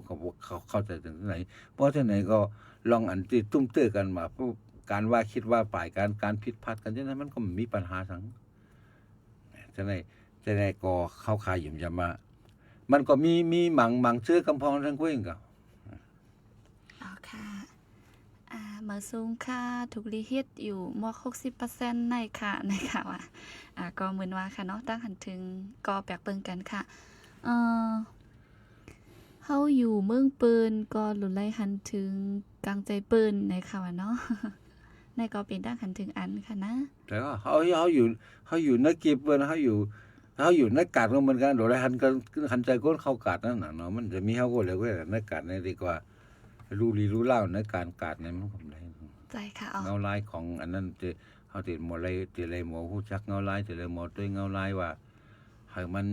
เข้าใจถึงไหนเพราะที่ไหนก็ลองอันที่ตุ้มเตื้อกันมาการว่าคิดว่าป่ายการผิดพลาดกันจังนั้นมันก็มีปัญหาทั้งจะได้ก็เข้าคายอยู่ยามมามันก็มีหมังซื้อกำพองทั้งกุ้งก็อ๋อค่ะมาสูงค่าถูกรีเฮ็ดอยู่มอก 60% ในค่ะว่าก็เหมือนว่าค่ะเนาะตั้งหันถึงก็แปลกเบิ่งกันค่ะเฮาอยู่เมืองปืนก็หลุดไล่หันถึงกลางใจปืนในค่ะว่าเนาะในก็เป็นตั้งหันถึงอันค่ะนะแต่ว่าเฮาอยู่ในกีบเปิ้นเฮาอยู่ในกาดของมันกันโดยหันกันหันใจก้นเข้ากาดนั่นน่ะเนาะมันจะมีเฮาก็เลยว่าในกาดในดีกว่ารู้เล่าในการกาดในมันก็ได้ใจค่ะเงาลายของอันนั้นจะเฮาติดหมดเลยติเลยหมอฮู้จักเงาลายติเลยหมอด้วยเงาลายว่าให้มัน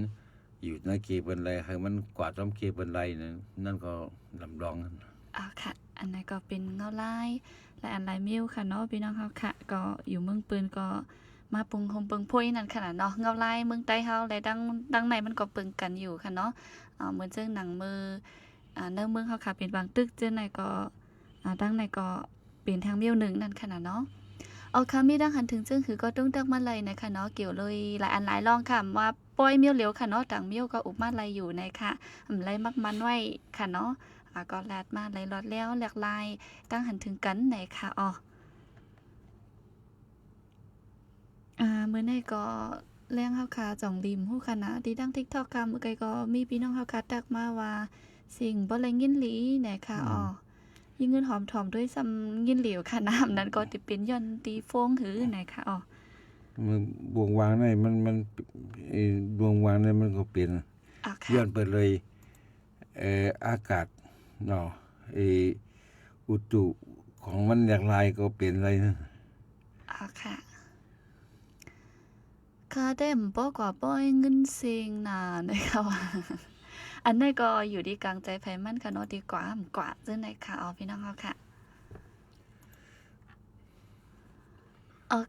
อยู่ในเก็บเป็นไรให้มันกวาดต้องเก็บเป็นไรนั่นก็ลำลองค่ะอันนั้นก็เป็นเงาลายและอันลายมิ้วค่ะเนาะพี่น้องเฮาค่ะก็อยู่เมืองปืนก็มาปรุงโฮมเปิงโพยนั่นขนาดเนาะเงาลายเมืองใต้เฮาและดังในมันก็เปิงกันอยู่ค่ะเนาะเหมือนเจ้งหนังมือในเมืองเฮาค่ะเป็นบางตึกเจ้าไหนก็ดังในก็เป็นทางมิ้ว1นั่นขนาดเนาะเอาค่ะมีดังหันถึงซึ่งคือก็ต้องตักมาเลยนะคะเนาะเกี่ยวเลยหลายอันหลายรองค่ะว่าปล่อยมิ้วเหลวค่ะเนาะต่างมิ้วก็อุบมาเลยอยู่ในค่ะไล่มักมันไว้ค่ะเนาะก็ลาดมาไล่ลอดแล้วหลากลายตั้งหันถึงกันในค่ะมื้อนี้ก็แรงเฮาค่ะจ่องริมฮู้ค่ะนะที่ดัง TikTok ค่ะมื้อไกก็มีพี่น้องเฮาค่ะตักมาว่าสิ่งบ่แลยินหลีแหน่ค่ะยิ่งเงินหอมถอมด้วยซ้ำยินเหลวค่ะน้ำนั้นก็ติเป็นย่อนตีโฟงหือไหนค่ะมือบวงวางในมันบวงวางในมันก็เปลี่ยนย้อนไปเลยอากาศเนาะอุตุของมันอย่างไรก็เปลี่ยนเลยนะค่ะได้บ่กว่าป้อยเงินเสียงน่ะนะคะว่าอันนี้ก็อยู่ที่กลางใจไผมันค่ะเนาะดีกว่าซึ่งในค่ะพี่น้องเฮาค่ะ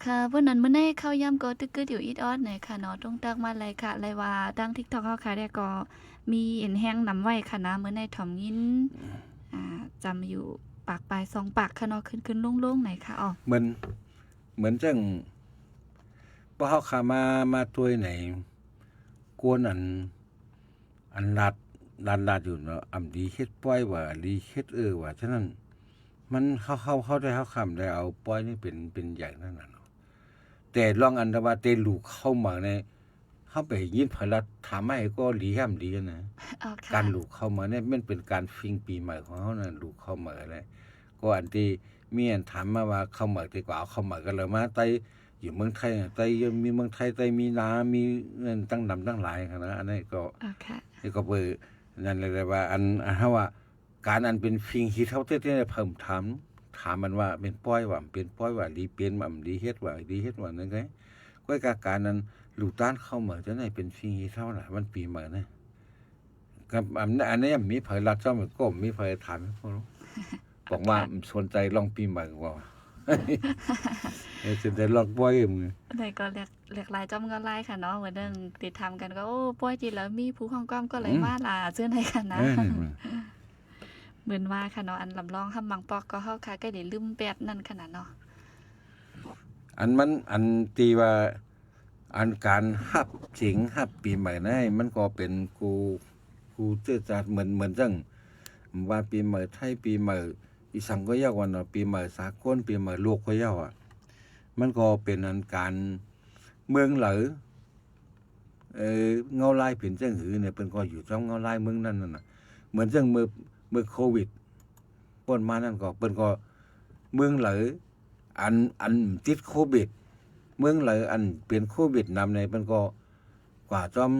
ค่ะวันนั้นมื้อนี้เข้าย่ำก็ตึกๆอยู่อีดออดไหนค่ะเนาะต้องตักมาเลยค่ะเลยว่าดัง TikTok เฮาค่ะได้ก็มีเห็นแห้งนำไว้ค่ะนะมื้อนี้ถ่อมยินจำอยู่ปากปลาย2ปากค่ะเนาะขึ้นลงๆไหนค่ะเหมือนจังบ่เฮาขามาตัวยไหนกวนอันลัดอยู่เนาะดีเฮ็ดปล่อยว่าดีเฮ็ดว่าฉะนั้นมันเขาได้เฮาค้ำได้เอาปล่อยนี่เป็นอย่างนั้นน่ะเนาะแต่ลองอันว่าเตลูกเข้ามาในเฮาไปยินพลัดถามให้ก็หลีห้ามดีนะการลูกเข้ามาเนี่ยมันเป็นการฟิงปีใหม่ของเฮานั่นลูกเข้ามาแล้วก็อันที่มีอันถามมาว่าเข้ามาดีกว่าเอาเข้ามากันแล้วมาไตอยู่เมืองไทยไตมีเมืองไทยไตมีนามีเงินตั้งดำตั้งหลายค่ะนะอันนี้ก็นี่ก็เปิดนั่นเลยว่าอันเฮาว่าการอันเป็นฟิงที่เฮาเต้ๆเพิ่มถามมันว่าเป็นป้อยว่าเป็นป้อยว่าดีเปลี่ยนว่าดีเฮ็ดว่านั่นไงก้อยการนั้นลูกต้านเข้ามาจะได้เป็นฟิงที่เท่าล่ะมันปีใหม่นะกับอันนี้มีเผยรัดซ้อมก็มีเผยถามพวกบอกว่าสนใจลองปีใหม่กว่าจะได้ลอกป้อยมึงได้ก็เรียกหลายจอมก็หลายค่ะเนาะเหมือนเดิมติดทำกันก็ป้อยจีแล้วมีผู้ห้องก้อมก็เลยว่าล่ะเชื่อในค่ะนะเหมือนว่าค่ะเนาะอันลำลองคำบางปอกก็เฮาค่ะก็ได้ลืมแปดนั่นขนาดเนาะอันตีว่า อันการฮับเจ๋งฮับปีใหม่นั้นมันก็เป็นกูเจอจัดเหมือนจังว่าปีใหม่ไทยปีใหม่อีสังก็ยาววันปีใหม่สากลปีใหม่โลกก็ยาวอ่ะมันก็เป็นอันการเมืองเหลอเงาลายเป็นจังหือเนี่ยเป็นก็อยู่จ้องเงาลายเมืองนั่นน่ะเหมือนจังเมื่อโควิดป่นมานั่นก็เป็นก็เมืองเหลออันติดโควิดเมืองเหลออันเป็นโควิดนำในเป็นก็กว่าจอม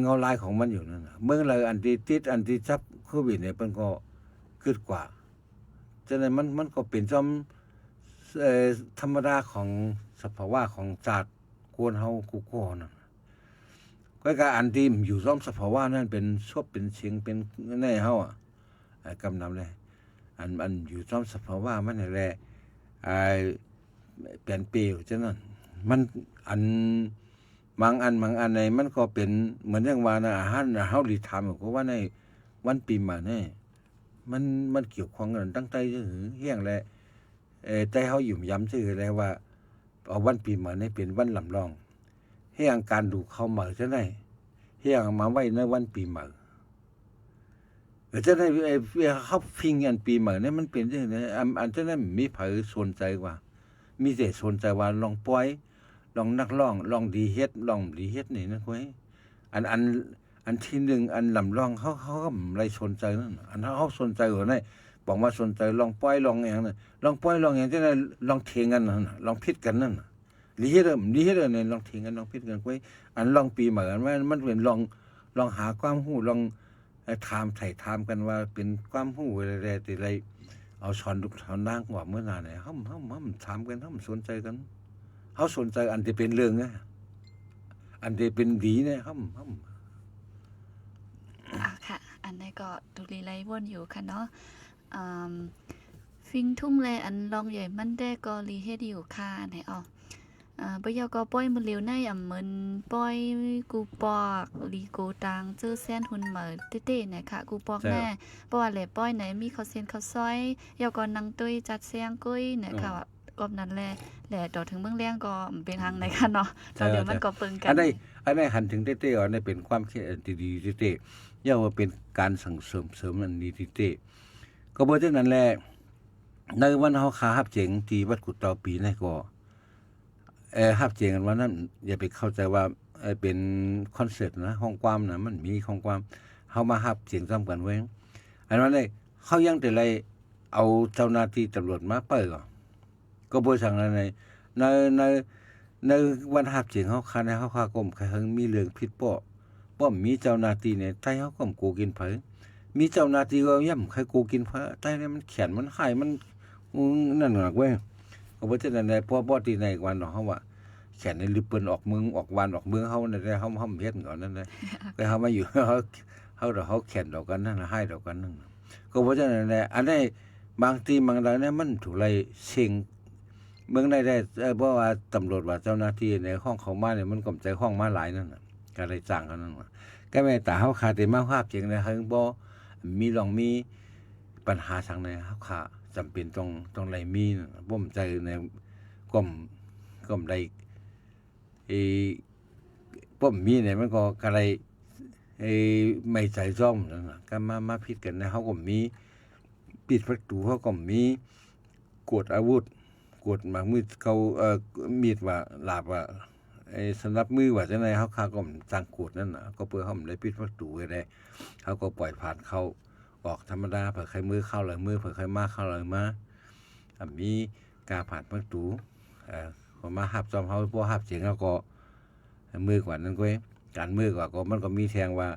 เงาลายของมันอยู่นั่นน่ะเมืองเหลออันที่ติดอันที่จับโควิดเนี่ยเป็นก็ขึ้นกว่าฉะนั้นมันก็เป็นจอมธรรมดาของสภาวะของศาสตร์กวนเฮากูโก้นั่นก็การอันที่อยู่ซ้อมสภาวะนั่นเป็นชอบเป็นเสียงเป็นแน่เฮาอ่ะกำนำเลยอันอยู่ซ้อมสภาวะมันนี่แหละเปลี่ยนเปลี่ยวฉะนั้นมันอันบางอันในมันก็เป็นเหมือนอย่างว่านะอาหารเฮาลิทามก็ว่าในวันปีใหม่นี่มันเกี่ยวข้องกันตั้งใจซื่อเฮียงแหละแต่เฮายุ่มย้ำซื่อแล้วว่าเอาวันปีใหม่นี่เป็นวันลำลองเฮียงการดูเข้ามาจังได๋เฮียงมาไว้ในวันปีใหม่จะได้เฮาพิงอันปีใหม่นี่มันเป็นจังได๋อันจังนั้นมีไผสนใจว่ามีแต่สนใจว่าลองปล่อยลองนักร้องลองดีเฮ็ดนี่นะคุยอันที่หนึ่งอันลำลองเขาก็ไรสนใจนั่นอันเขาสนใจหัวนี่บอกว่าสนใจลองปล่อยลองอย่างนั้นลองปล่อยลองอย่างที่นั่นลองเถียงกันนั่นลองพิดกันนั่นดีเฮ็ดเนี่ยลองเถียงกันลองพิดกันคุยอันลองปีใหม่มันเป็นลองหาความรู้ลองถามกันว่าเป็นความรู้อะไรที่ไรเอาช้อนลูกช้อนนางว่าเมื่อนานเนี่ยห้ำถามกันห้ำสนใจกันเขาสนใจอันที่เป็นเรื่องนะอันที่เป็นดีเนี่ยห้ำค่ะอันนี้ก็ดูรีไลวนอยู่ค่ะเนาะฟิงทุ่งแลอันลองใหญ่มันได้ก็รีเฮ็ดอยู่ค่ะไหนอ๋อปยก็ป้อยมือเร็วในเหมือนป้อยกูปอกลีกูตังเจอแซนหุ่นเหมือนเต้ๆนะคะกูปอกแน่เพราะว่าแหล่ป้อยไหนมีข้าวเส้นข้าวซอยยอก็นังตุ้ยจัดเสียงกุ้ยนะคะก็นั้นแหละต่อถึงเมืองแรงก็เป็นทางไหนค่ะเนาะตอนเดี๋ยวมันก็เปิงกันอันนี้หันถึงเต้ๆอันนี้เป็นความคิดดีๆเต้ๆย่อว่าเป็นการสั่งเสริมอันดีเต้ก็บ่จังนั้นแหละในวันเฮาขาฮับเจ๋งที่วัดกุฎเตาปีนี่ก็ฮับเจ๋งกันวันนั้นอย่าไปเข้าใจว่าเป็นคอนเสิร์ตนะห้องความนะมันมีห้องความเฮามาฮับเจ๋งซ้ำกันไว้อันนั้นเลยเขายังแต่ไรเอาเจ้าหน้าที่ตำรวจมาเปิดก็บ่สั่งอะไรในวันฮับเจ๋งเฮาคันให้เฮาคากรมใครมีเรื่องผิดป้อมมีเจ้าหน้าที่เนี่ยใต้เฮาก็โกกินไผมีเจ้าหน้าที่ก็ย่ำใครโกกินไผใต้เนี่ยมันแขนมันหายมันนั่นหนักเว้ยก็บ่ฉะนั้นในป้อที่ในวันเฮาว่าแขนในลิปเปิ้นออกเมืองออกวันออกเมืองเฮานั่นแหละเฮาเฮ็ดก่อนนั่นแหละก็เฮามาอยู่เขาแขนดอกกันนั่นให้ดอกกันนั่นก็บ่ฉะนั้นแหละอันนี้บางทีบางใดเนี่ยมันถูกไล่เชิงเมืองได้เพราะว่าตำรวจว่าเจ้าหน้าที่ในห้องเขามาเนี่ยมันกลมใจห้องมาหลายนั่นน่ะก็เลยจ้างเขานั่นว่าก็แม่ตาเฮาขาดแต่มาภาพเจ๋งนะเฮาบ่มีปัญหาทางในเฮาขาจำเป็นต้องไล่มีบ่มใจในก้มได้ป้อมมีเนี่ยมันก็อะไรไม่ใจซ่อมนั่นน่ะก็มาผิดกันนะเฮาก็มีปิดประตูเฮาก็มีกดอาวุธกดมามือเขามีดว่าลาบว่าสนับมือว่าจังได๋เฮาคาก็สั่งกดนั่นน่ะก็เพื่อเฮาได้ปิดประตูไว้ได้เฮาก็ปล่อยผ่านเข้าออกธรรมดาเผื่อใครมือเข้าหลายมือเผื่อใครมาเข้าหลายมามีการผ่านประตูพอมาหับจอมเฮาบ่หับเสียงแล้วก็มือกว่านั้นก็การมือกว่าก็มันก็มีแทงว่า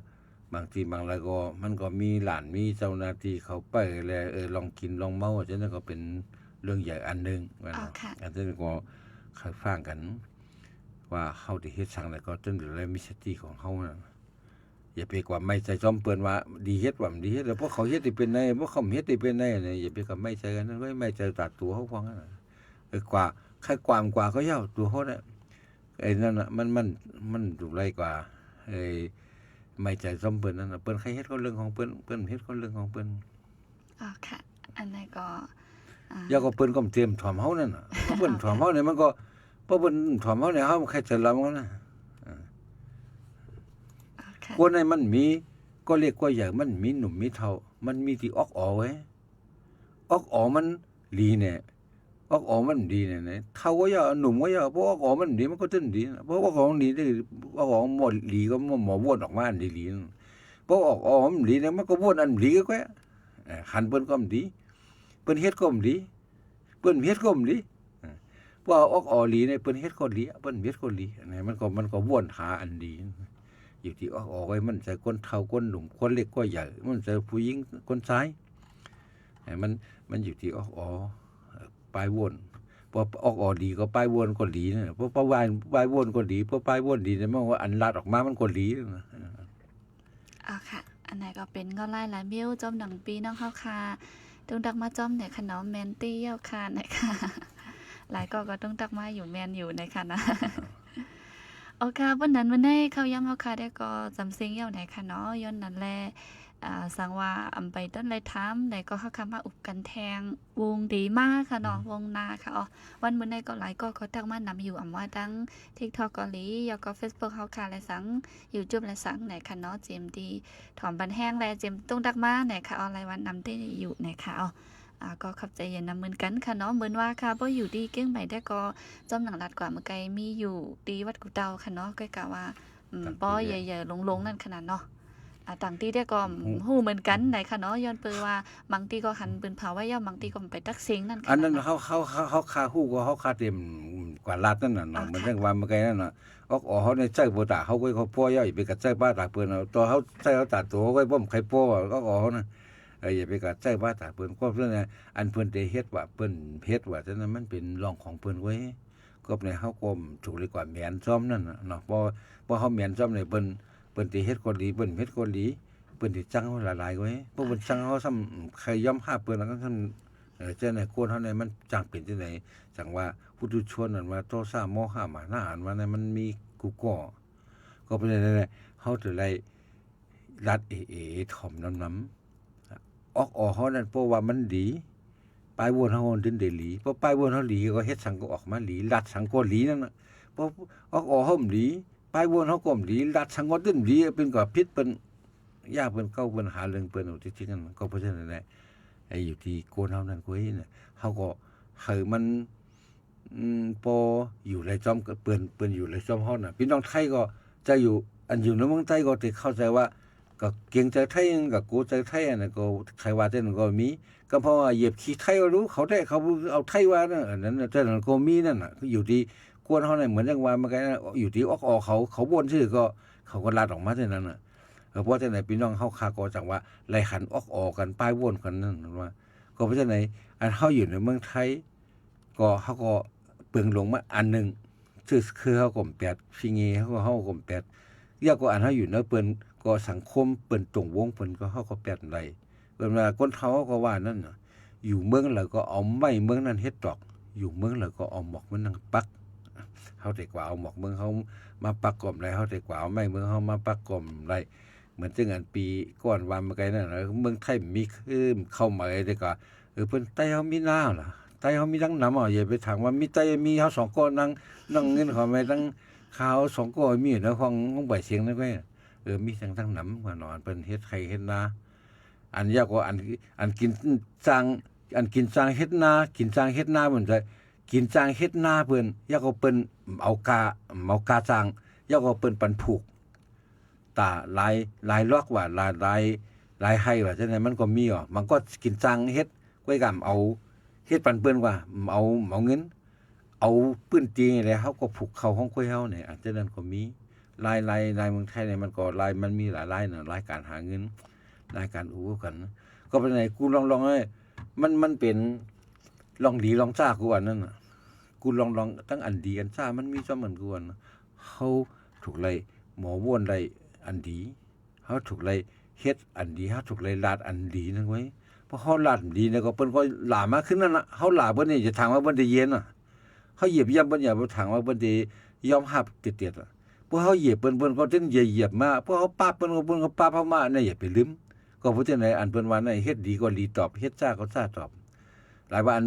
บางทีบางรายก็มันก็มีหลานมีเจ้าหน้าที่เขาไปแล้วลองกินลองเมาจังนั้นก็เป็นเรื่องใหญ่อันนึงว่าอันนั้นก็ค่อยฟังกันว่าเฮาได้เฮ็ดสั่งแล้วก็จนได้มีสติของเฮาน่ะอย่าไปกว่าไม่ใจจอมเปิ้นว่าดีเฮ็ดว่าดีเฮ็ดแล้วเพราะเขาเฮ็ดได้เป็นได้เพราะเขาเฮ็ดได้เป็นได้เนี่ยอย่าไปกับไม่ใจกันนั้นไม่ใจตัดตัวเฮาฟังนั่นกว่าใครความกว่าก็ยาวตัวเฮาน่ะนั่นน่ะมันดูไรกว่าไม่ใจจอมเปิ้นนั่นน่ะเปิ้นใครเฮ็ดก็เรื่องของเปิ้นเฮ็ดก็เรื่องของเปิ้นค่ะอันนั้นก็อย่าก็เปิ้นก็เตรียมถ่อมเฮานั่นน่ะเปิ้นถ่อมเฮาเนี่ยมันก็ เพราะเพิ่นถอมเฮาเนี่ยเฮาใครจะรับกันนะ ค่ะ คนในมันมีก็เรียกว่าใหญ่มันมีหนุ่มมีเฒ่ามันมีที่ออกออไว้ออกออมันดีเนี่ยออกออมันดีเนี่ยนะเฒ่าก็อย่าหนุ่มก็อย่าเพราะออกออมันดีมันก็ตึ้นดีนะเพราะว่าของดีได้ออกออหมดดีก็หมอวนออกมาอันดีๆนะเพราะออกออมันดีเนี่ยมันก็วนอันดีก็แค่หันเปิ้นก็ดีเปิ้นเฮ็ดก็ดีเปิ้นเฮ็ดก็ดีเพราะออกออดีเนี่ยเปิ้นเฮ็ดก็ดีเปิ้นเฮ็ดก็ดีนะมันก็วนหาอันดีอยู่ที่ออกไว้มันใส่คนเฒ่าคนหนุ่มคนเล็กก็ใหญ่มันใส่ผู้หญิงคนชายมันอยู่ที่ออกปลายวนพอออกดีก็ปลายวนก็ดีนะเพราะปลายวนก็ดีเพราะปลายวนดีเนี่ยมันว่าอันลัดออกมามันก็ดีนะ ค่ะอันไหนก็เป็นก็ไล่หลายมิ้วจอมหนังปีน้องเฮาค่ะตึงดักมาจอมเนี่ยขนมแมนตี้เย้าค่ะนะคะหลายก็ต้องตักมาอยู่แมนอยู่นะคะนะโอเควันนั้นวันนี้เข้าย้ำเฮาค่ะได้ก็จำเสียงเย้าไหนค่ะเนาะย้อนนั่นแหละสังว่าอำไปต้นไรถามไหนก็เฮาคำมาอุบกันแทงวงดีมากค่ะเนาะวงนาค่ะอ๋อวันมื้อนี้ก็หลายก็ทักมานำอยู่อำว่าทั้ง TikTok เกาหลีแล้วก็ Facebook เฮาค่ะและสัง YouTube และสังไหนค่ะเนาะ GMD ถอมบันแห้งและเจมต้องดักมาไหนค่ะออนไลน์วันนำได้อยู่ไหนค่ะอ๋อก็ขับใจเย็นนำเหมือนกันค่ะเนาะเหมือนว่าค่ะบ่อยู่ดีเก้งใหม่ได้ก็จอมหนังรัดกว่าเมื่อไกลมีอยู่ดีวัดกุเตาค่ะเนาะก็กะว่าป้อใหญ่ๆลงๆนั่นขนาดเนาะต่างที่ได้ก็ฮู้เหมือนกันไหนค่ะเนาะย้อนเปือว่าบางทีก็หันปืนเผาไว้ย่อมบางทีก็ไปตักเสียงนั่นค่ะ อันนั้นเขาคาฮู้ก็เขาคาเต็มกว่าลัดนั่นน่ะเนาะมันจังว่าเมื่อไกลนั่นน่ะออกเขาในใจบ่ตาเขาก็เขาป้อย่อยไปกับใจบ้าตาเปิ้นเอาตัวเขาใจเขาตัดตัวก็บ่มใครป้อก็เขานะอย่าไปกับใจบ้าตาเปิ้นก็เพิ่นน่ะอันเพิ่นได้เฮ็ดว่าเปิ้นเฮ็ดว่าฉะนั้นมันเป็นรองของเพิ่นไว้ก็ในเฮาก็ถูกเลยกว่าแม่นซ้อมนั่นน่ะเนาะบ่เฮาแม่นซ้อมในเปิ้นสิเฮ็ดก็ดีเปิ้นเฮ็ดก็ดีเปิ้นสิจังเฮาหลายๆไว้เพราะเปิ้นจังเฮาซ้ำใครยอมหาเปิ้นแล้วก็ซั่นเจ้าในโคนเฮาในมันจังเป็นจังได๋จังว่าผู้ทุชนนั่นว่าโตซ่ามอหามาหน้าอันว่านั้นมันมีกูก็เป็นนั่นแหละเฮาจะได้รัดถ่อมน้ำออกเฮานั่นเพราะว่ามันดีปลายวนเฮาดินได้หลีเพราะปลายวนเฮาหลีก็เฮ็ดสังก็ออกมาหลีรัดสังก็หลีนั่นน่ะเพราะออกเฮาหลีปลายวนเฮาก็หลีรัดสังก็ดินหลีเป็นก็ผิดเปิ้นยากเปิ้นเก้าเปิ้นหาเรื่องเปิ้นเอาจริงๆนั่นก็เพราะฉะนั้นแหละไอ้อยู่ที่โกนเฮานั่นก็เฮ็ดน่ะเฮาก็มันพออยู่ในจอมเปิ้นอยู่ในจอมเฮาน่ะพี่น้องไทยก็จะอยู่อันอยู่ในเมืองไทยก็สิเข้าใจว่าก็เก่งใจไทยกับกูใจไทยน่ะก็ใครว่าแต่นั้นก็มีก็เพราะว่าเหยียบขี้ไทยก็รู้เขาได้เขาเอาไทยว่านั่นอันนั้นแต่นั้นก็มีนั่นน่ะอยู่ที่กวนเฮาน่ะเหมือนจังว่าเมื่อกี้อยู่ที่ออกเขาบ่นชื่อก็เขาก็ลัดออกมาเท่านั้นน่ะเพราะฉะนั้นพี่น้องเฮาคาก็จังว่าไล่หันออกกันป้ายวนกันนั่นว่าก็เพราะฉะนั้นอันเฮาอยู่ในเมืองไทยก็เฮาก็เปิงลงมาอันนึงคือเฮาก็แปดฟิเงเฮาก็แปดเรียกว่าอันเฮาอยู่เนาะเปิ้นก็สังคมเปิ้นตรงวงเปิ้นก็เฮาก็แปดได้เปิ้นว่าคนเฒ่าก็ว่านั่นน่ะอยู่เมืองแล้วก็เอาไม้เมืองนั้นเฮ็ดตอกอยู่เมืองแล้วก็เอาหมอกมันนั่งปักเฮาได้กว่าเอาหมอกเมืองเฮามาปักกลมได้เฮาได้กว่าเอาไม้เมืองเฮามาปักกลมได้เหมือนจังอันปีก่อนว่าเมื่อไกลนั่นน่ะเมืองไทยมีเข้ามาได้ก็เพิ่นไต้เฮามีน้าล่ะไต้เฮามีทั้งน้ำอย่าไปถามว่ามีไต้มีเฮา2คนนั่งเงินเขาไม่ตั้งข้าว2ก็มีอยู่ในห้องใบเสียงนั่นก็มีทั้งน้ำว่านอนเปิ้นเฮ็ดไข่เฮ็ดนาอันยากกว่าอันกินจางเฮ็ดนากินจางเฮ็ดนาเหมือนจะกินจางเฮ็ดนาเพิ่นยากกว่าเปิ้นเอากาจางยากกว่าเปิ้นปันผูกตาลายลอกว่าลายให้ว่าจังได๋มันก็มีมันก็กินจางเฮ็ดก้อยกำเอาเฮ็ดปันเปิ้นว่าเอาเงินเอาปื้นตีอะไรเฮาก็ผูกเข้าห้องคุยเฮาเนี่ยอันจังนั้นก็มีลายเมืองไทยเนี่ยมันก็ลายมันมีหลายลายน่ะลายการหาเงินลายการอู้กันก็เป็นไหนกูลองเอ้ยมันเป็นลองดีลองซ่ากูอันนั้นน่ะกูลองทั้งอันดีอันซ่ามันมีซ้ำเหมือนกูอันเฮาถูกไล่หมอวนได้อันดีเฮาถูกไล่เฮ็ดอันดีเฮาถูกไล่ลาดอันดีนั่นไว้เพราะเฮาลาดดีเนี่ยก็เปิ้นก็หลามาขึ้นนั่นน่ะเฮาหลาเบิ่นนี่จะถามว่าเบิ่นได้เย็นน่ะเฮาเหยียบย่ำเบิ่นอย่าบ่ถามว่าเบิ่นได้ยอมรับเตียดๆอ่ะพวกเฮาเหยียบเปิ้นก็ถึงเหยียบมาพวกเฮาปาบเปิ้นก็ปาบเฮามาเนี่ยอย่าไปลืมก็เพราะฉะนั้นอันเปิ้นว่านั่นเฮ็ดดีก็ดีตอบเฮ็ดซ่าก็ซ่าตอบหลายว่าอัน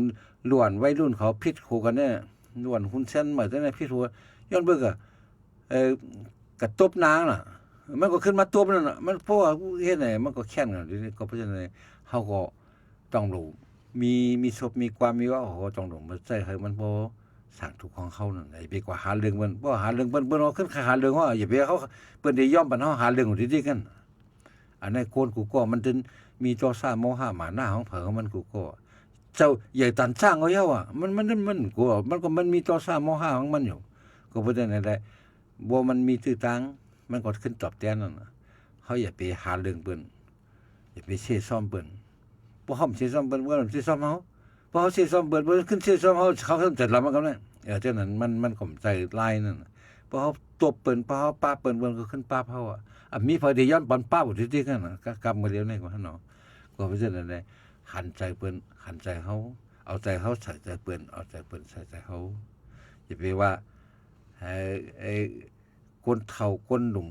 ล้วนวัยรุ่นเขาผิดโคกันเนี่ย นวลหุ่นเส้นเหมือนแต่ในพี่ทัวย้อนเบิ่งอ่ะกระตบนางน่ะมันก็ขึ้นมาตบนั่นน่ะมันเพราะว่าเฮ็ดไหนมันก็แค้นกันก็เพราะฉะนั้นเฮาก็ต้องรู้มีศพมีความมีว่าโอ้โหต้องรู้มันใส่ให้มันบ่สร้างทุกข์ของเขานั่นไอ้ไปกว่าหาเรื่องมันบ่หาเรื่องเปิ้นเอาขึ้นหาเรื่องเฮาอย่าไปเขาเปิ้นได้ยอมปานเฮาหาเรื่องอยู่ดีๆกันอันนั้นโกนกูก็มันถึงมีโทสะโมหะหมาหน้าของเผอมันกูก็เจ้าใหญ่ตันสร้างเอาเยาอ่ะมันกูมันก็มันมีโทสะโมหะของมันอยู่ก็เพราะฉะนั้นแหละบ่มันมีตื้อตังมันก็ขึ้นตอบแทนนั่นน่ะเฮาอย่าไปหาเรื่องเปิ้นอย่าไปเซ่ซ่อมเปิ้นบ่ฮ้อมเซ่ซ่อมเปิ้นบ่เซ่ซ่อมเฮาพอเฮาเซ่ซ่อมเปิ้นบ่ขึ้นเซ่ซ่อมเฮาเขาเริ่มจัดรับมันกันแหละฉะนั้นมันก็ใจลายนั่นพอเฮาตบเปิ้นพอเฮาป้าเปิ้นก็ขึ้นป้าเฮาอ่ะมีพอได้ย้อนปอนป้าบ่ทีๆกันน่ะก็กำมาเดียวนี่ก็เนาะก็เพราะฉะนั้นแหละหันใจเปิ้นหันใจเฮาเอาใจเฮาใส่ใจเปิ้นเอาใจเปิ้นใส่ใจเฮาอย่าไปว่าไอ้คนเฒ่าคนหนุ่ม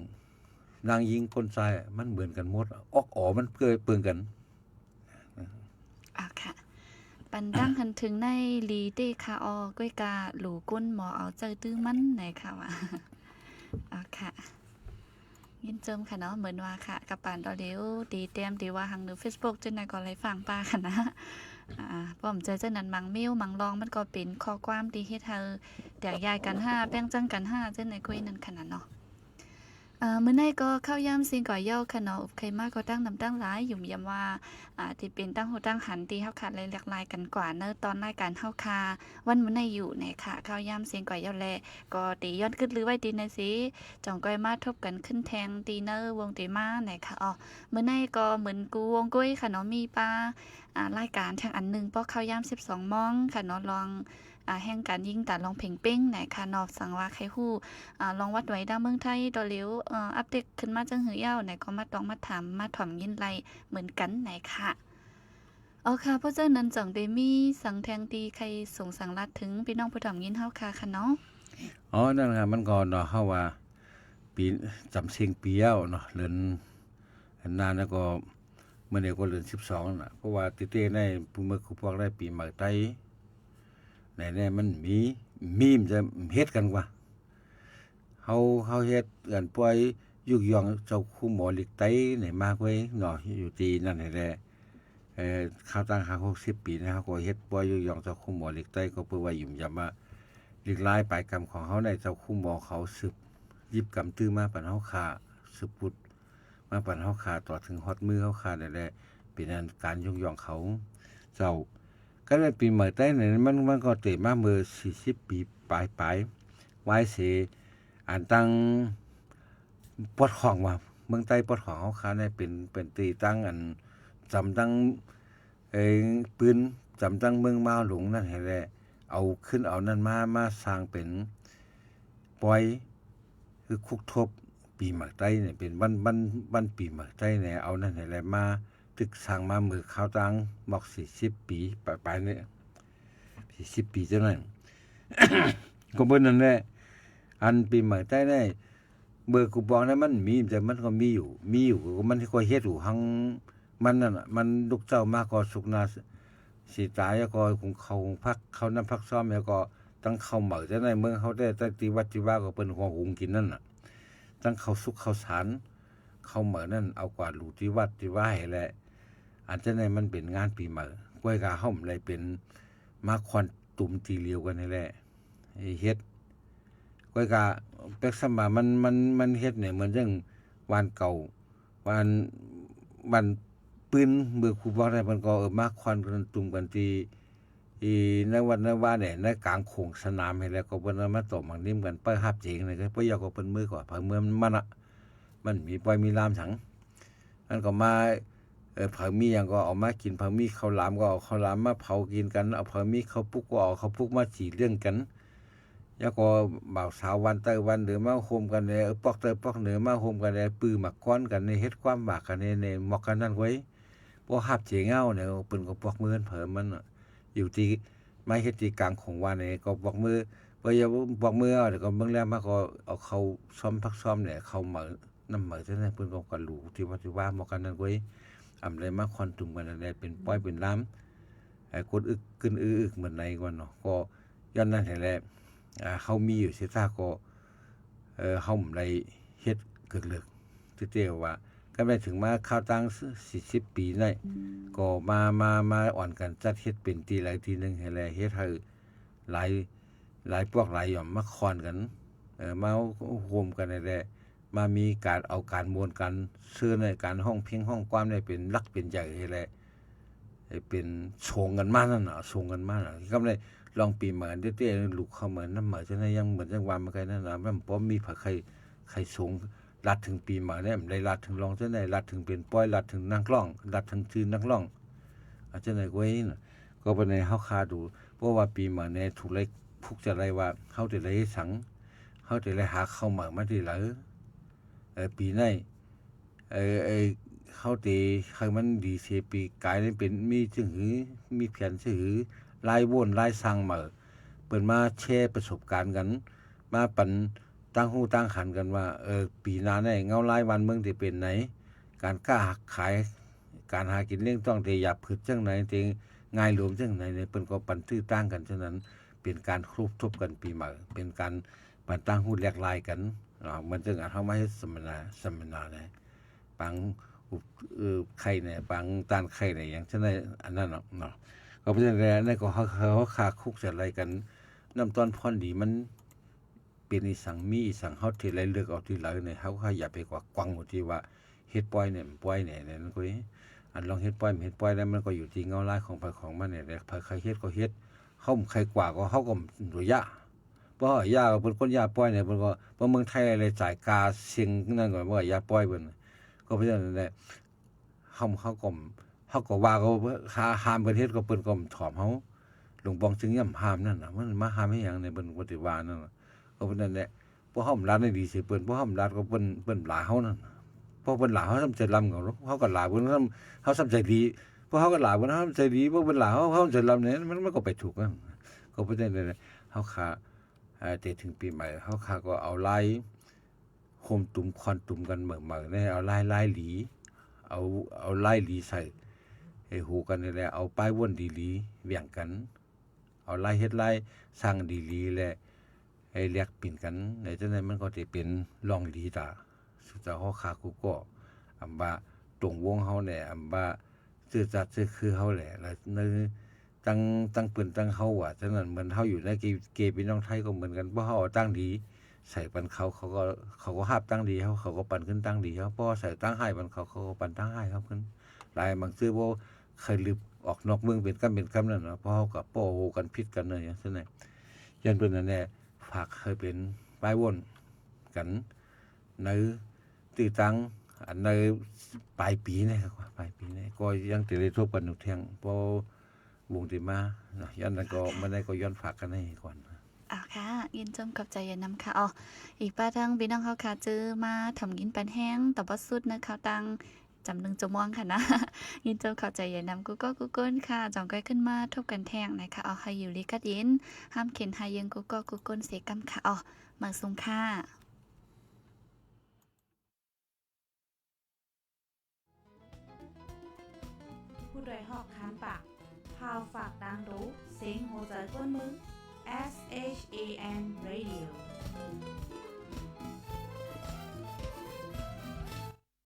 นางหญิงคนชายมันเหมือนกันหมดออกอ๋อมันเปื้อนกันค่ะปันดังหันถึงในลีเตคาออก้อยกาหลูก้นหมอเอาเจอตื้อมันไหนค่ะว่าค่ะยินเจิมค่ะเนาะเหมือนว่าค่ะกับปานตอเดียวดีเต็มดีว่าหังหรือ Facebook จนไหนก็ไลฟังป้าค่ะนะป้อมใจเจ้านั้นมังมิ้วมังลองมันก็เป็นข้อความดีให้เธอแตกยายกัน5แป้งจังกัน5เจ้าไหนคุยนั่นขนาดเนาะมื้อในก็เข้าย่ำซิงก่อเย้าค่ะเนาะเคยมาก็ตั้งนำตั้งหลายอยู่ยำว่าที่เป็นตั้งหูตั้งหันตีเฮาขาดเลยหลากหลายกันกว่าเนอะตอนรายการเฮาคาวันมื้อในอยู่ในค่ะเข้าย่ำซิงก่อเย้าแลก็ตีย้อนขึ้นหรือไว้ตีในสิจ่องก้อยมาทบกันขึ้นแทงตีเนอร์วงตีมาไหนค่ะมื้อในก็เหมือนกูวงก้อยค่ะเนาะมีปลารายการทางอันนึงป้อเข้าย่ำ12 ม้องค่ะเนาะลองแห่งการยิงตาลองเพ่งเป้งไหนค่ะนอกสังว่าใครฮู้ลองวัดไว้ดาวเมืองไทยดอเหลียวอัปเดตขึ้นมาจังหือเย้าไหนก็มาต้องมาถามมาถ่อมยินไลเหมือนกันไหนค่ะค่ะเพราะฉะนั้นจังได้มีสังแทงตีใครส่งสังรัดถึงพี่น้องผู้ถ่อมยินเฮาค่ะเนาะนั่นล่ะมันก็เนาะเฮาว่าปีจำเสียงปีเย้าเนาะเดือนนานแล้วก็เมื่อเดี๋ยวก็เดือน12น่ะเพราะว่าติเต้ในผู้มือคูพวกได้ปีใหม่ไตไหนมันมีมจะเฮ็ดกันกว่าเฮาเฮ็ดกันปล่อยยุกยองเจ้าคู่หมอลิกไตไหนมากไว้เนาะอยู่ตีนั่นแหละข้าวตั้ง60 ปีนะเฮาก็เฮ็ดปล่อยยุกยองเจ้าคู่หมอลิกไตก็เพื่อว่ายุ่มยำว่าลิกลายปลายกรรมของเฮาได้เจ้าคู่หมอเขาสืบยิบกรรมตื้อมาปานเฮาฆ่าสืบพุทธมาปานเฮาฆ่าต่อถึงฮอดมือเฮาฆ่าได้แหละเป็นการยุกยองเขาเจ้าก็ได้ปีใหม่ใต้ไหนมันก็เตะมาเมื่อ40 ปีปลายไว้เสอันตั้งปอดของว่าเมืองใต้ปอดของเฮาค้าได้เป็นตีตั้งอันจำตั้งปืนจำตั้งเมืองมาหลงนั่นให้แหละเอาขึ้นเอานั่นมาสร้างเป็นปล่อยคือคุกทบปีใหม่ใต้เนี่ยเป็นวันปีใหม่ใต้เนี่ยเอานั่นให้แหละมาตึกสร้างมามือข้าวตังบอก40 ปีปลายเนี่ย40 ปีเท่านั้น ก็เบิ่นนั่นแหละอันปีใหม่ใต้ได้เบอร์กูบอกนั้นมันมีแต่มันก็มีอยู่ก็มันก็เฮ็ดอยู่หังมันนั่นน่ะมันลูกเจ้ามาก็สุขนาสิตายแล้วก็คงเขาพักเขานำพักซ้อมแล้วก็ตั้งเข้าเหมือแต่ในเมืองเขาได้ตั้งที่วัดที่ว่าก็เปิ้นหัวหุงกินนั่นน่ะตั้งเขาสุขเขาสารเข้าเหมือนั่นเอากว่าลูที่วัดที่ว่าให้แหละอันจะในมันเป็นงานปีใหม่กล้วยกาเฮาเลยเป็นมาควันตุ่มตีเลียวกันนี่แหละเฮ็ดกล้วยกาเป็กสมามันเฮ็ดเนี่ยเหมือนจังวานเก่าวานปืนเมื่อครูบอกได้มันก็มาควันกันตุ่มกันที่ในวันเนี่ยในกลางโขงสนามให้แล้วก็เพิ่นมาตบมังนิ่มกันไปฮับเจงเลยก็บ่ยอกก็เพิ่นมือก่อนเพิ่นเมื่อมันมีปล่อยมีลามสังมันก็มาผักมีอย่างก็เอามากินผักมีข้าวหลามก็เอาข้าวหลามมาเผากินกันเอาผักมีข้าวปุกก็เอาข้าวปุกมาจีเรื่องกันแล้วก็บ่าวสาววันเตอวันหรือมาโฮมกันเนี่ยปอกเตอปอกเหนือมาโฮมกันเนี่ยปื้อหมักก้อนกันในเฮ็ดความบากกันในหมอกกันนั่นไว้บ่ฮับเจเงาเนี่ยเปิ้นก็ปอกมือเพิ่มมันอยู่ที่ไม้เฮ็ดที่กลางของวันเนี่ยก็ปอกมือบ่อย่าปอกมือเอาเดี๋ยวก็เบิ่งแล้วมาก็เอาเข้าซ้อมพักซ้อมเนี่ยเข้าเหมือน้ำเหมือจังได๋เพิ่นก็รู้ที่ว่าหมอกกันนั่นไว้อำเลยมาคอนตุ่มกันได้เป็นป้อยเป็นล้ำกดอึกขึ้นอึกเหมือนไหนก่อนเนาะก็ ย้อนนั่นแหละเขามีอยู่เสียซ่าก็เขาได้เฮ็ดเกิดเลือกเตี้ยว่าก็ได้ถึงมาข้าวตั้ง40ปีได้ก็มาอ่อนกันจัดเฮ็ดเป็นทีหลายทีนึงให้แลเฮ็ดให้หลายพวกหลายหย่อมมาคอนกันมาโฮมกันได้มามีการเอาการมวลกันซื้อในการห้องเพียงห้องความได้เป็นลักเป็นใหญ่ให้แลเป็นโชงกันมานั่นน่ะโชงกันมาน่ะก็ได้ลองปีเหมือนเตี้ยๆลูกเข้าเหมือนน้ำเหมือนจังได๋ยังเหมือนจังว่ามาไกลนั่นน่ะมันบ่มีผักใครสูงรัดถึงปีเหมือนเนี่ยได้รัดถึงรองจังได๋รัดถึงเป็นป้อยรัดถึงนักร้องรัดถึงชื่อนักร้องอาจจะได้ไว้น่ะก็บ่ได้เฮาคาดูเพราะว่าปีเหมือนเนี่ยถูกเลยพุกจะได้ว่าเฮาได้สังเฮาได้หาเข้ามาที่หลังปีไหนเข้าตีใครมันดีเสียปีกายนี่เป็นมีจึงหือมีแผนสือลายวนลายสั่งมาเปิดมาแชร์ประสบการณ์กันมาปันตั้งหูตั้งขันกันว่าปีหน้าเนี่ยเงาลายวันเมืองที่เป็นไหนการกล้าขายการหากินเลี้ยงต้องแต่หยับผืดจังไหนแต่ง่ายหลวมจังไหนเนี่ยเปิ้นก็ปันตื้อตั้งกันฉะนั้นเป็นการครุบทบกันปีใหม่เป็นการปันตั้งหูแลกลายกันมันจึงอาจเฮามาเฮ็ดสัมมนาเนี่ยปังไข่เนี่ยปังต้านไข่เนี่ยอย่างเช่นอันนั้นเนาะก็เพราะฉะนั้นเนี่ยก็เขาคาคุกจะอะไรกันน้ำต้นพรดีมันเป็นอีสังมีอีสังเฮาที่ไรเลือกเอาที่ไหลเนี่ยเฮาอย่าไปกว่ากวังหมดที่ว่าเฮ็ดปล่อยเนี่ยปล่อยเนี่ยนั่นก็อันลองเฮ็ดปล่อยแล้วมันก็อยู่ที่เงาลายของไผของมันเนี่ยไผใครเฮ็ดก็เฮ็ดเฮาใครกว่าก็เฮาก็ดูยะเพราะยาเพิ่นคนยาปล่อยเนี่ยเพิ่นก็เพราะเมืองไทยอะไรจ่ายกาเสียงนั่นก็ว่ายาปล่อยเพิ่นก็เพราะฉะนั้นเนี่ยเขาก็ว่าเขาห้ามประเทศก็เปิ้นก็ถอมเฮาหลวงปองจึงย่ำห้ามนั่นน่ะมันมาห้ามให้หยังในเปิ้นปฏิว่านั่นน่ะก็เพราะนั้นแหละพวกเฮารัดได้ดีสิเปิ้นพวกเฮารัดก็เปิ้นหลาเฮานั่นพวกเปิ้นหลาเฮาทำใจลำเขาก็หลาเพิ่นเฮาทำใจดีพวกเฮาก็หลาเพิ่นเฮาทำใจดีพวกเปิ้นหลาเฮาใจลำเนี่ยมันก็ไปถูกกันก็เพราะนั้นแหละเฮาขาแต่ถึงปีใหม่เฮาขาก็เอาลายโคมตุ่มคอนตุ่มกันเหมือนๆเนี่ยเอาลายหลีเอาไล่หลีใส่ไอ้หูกันนี่แหละเอาป้ายวนดีหลีเวียงกันเอาไล่เฮ็ดไล่สร้างดีหลีแหละไอ้เรียกปิ่นกันในจังนั้นมันก็สิเป็นรองหลีตาสุดท้ายเฮาคากูก็อำว่าตรงวงเฮาเนี่ยอำว่าซื่อจัดซื่อคือเฮาแหละแล้วตั้งปืนตั้งเฮาอ่ะฉะนั้นเหมือนเฮาอยู่ในเกพี่น้องไทยก็เหมือนกันเพราะเฮาตั้งดีใส่ปันเขาก็หาบตั้งดีเขาก็ปั่นขึ้นตั้งดีเขาพอใส่ตั้งให้ปันเขาก็ปั่นตั้งให้เขาขึ้นหลายบางซื่อบ่เคยลืมออกนอกเมืองเป็นกำนั่นเนาะเพราะเขาก็โป้กันผิดกันเนาะอย่างซั่นน่ะยันเพิ่นนั่นแหละฝากเคยเป็นป้ายวนกันในตื้อตั้งอันในปลายปีนี่ครับปลายปีนี่ก็ยังสิได้ทบกันอยู่เที่ยงพอวงที่มาเนาะยันนั้นก็บ่ได้ก็ย้อนฝากกันให้ก่อนค่ะยินจมกับใจเย็นนำค่ะอีกป้าทั้งพี่น้องเขาค่ะจื้อมาทำกินปันแห้งแต่บ่สุดนะคะตังจำนึงจม่วงค่ะนะยินจมเข้าใจเย็นนำกูก็กูก้นค่ะจองก้อยขึ้นมาทบกันแทงนะคะให้อยู่ลิกัดเย็นห้ามเข็นหายังกูก็กูก้นเสียกำค่ะมาส่งค่ะผู้โดยหอกคานปากพาวฝากดังรู้เสียงโหใจก้นมึงSHAN Radio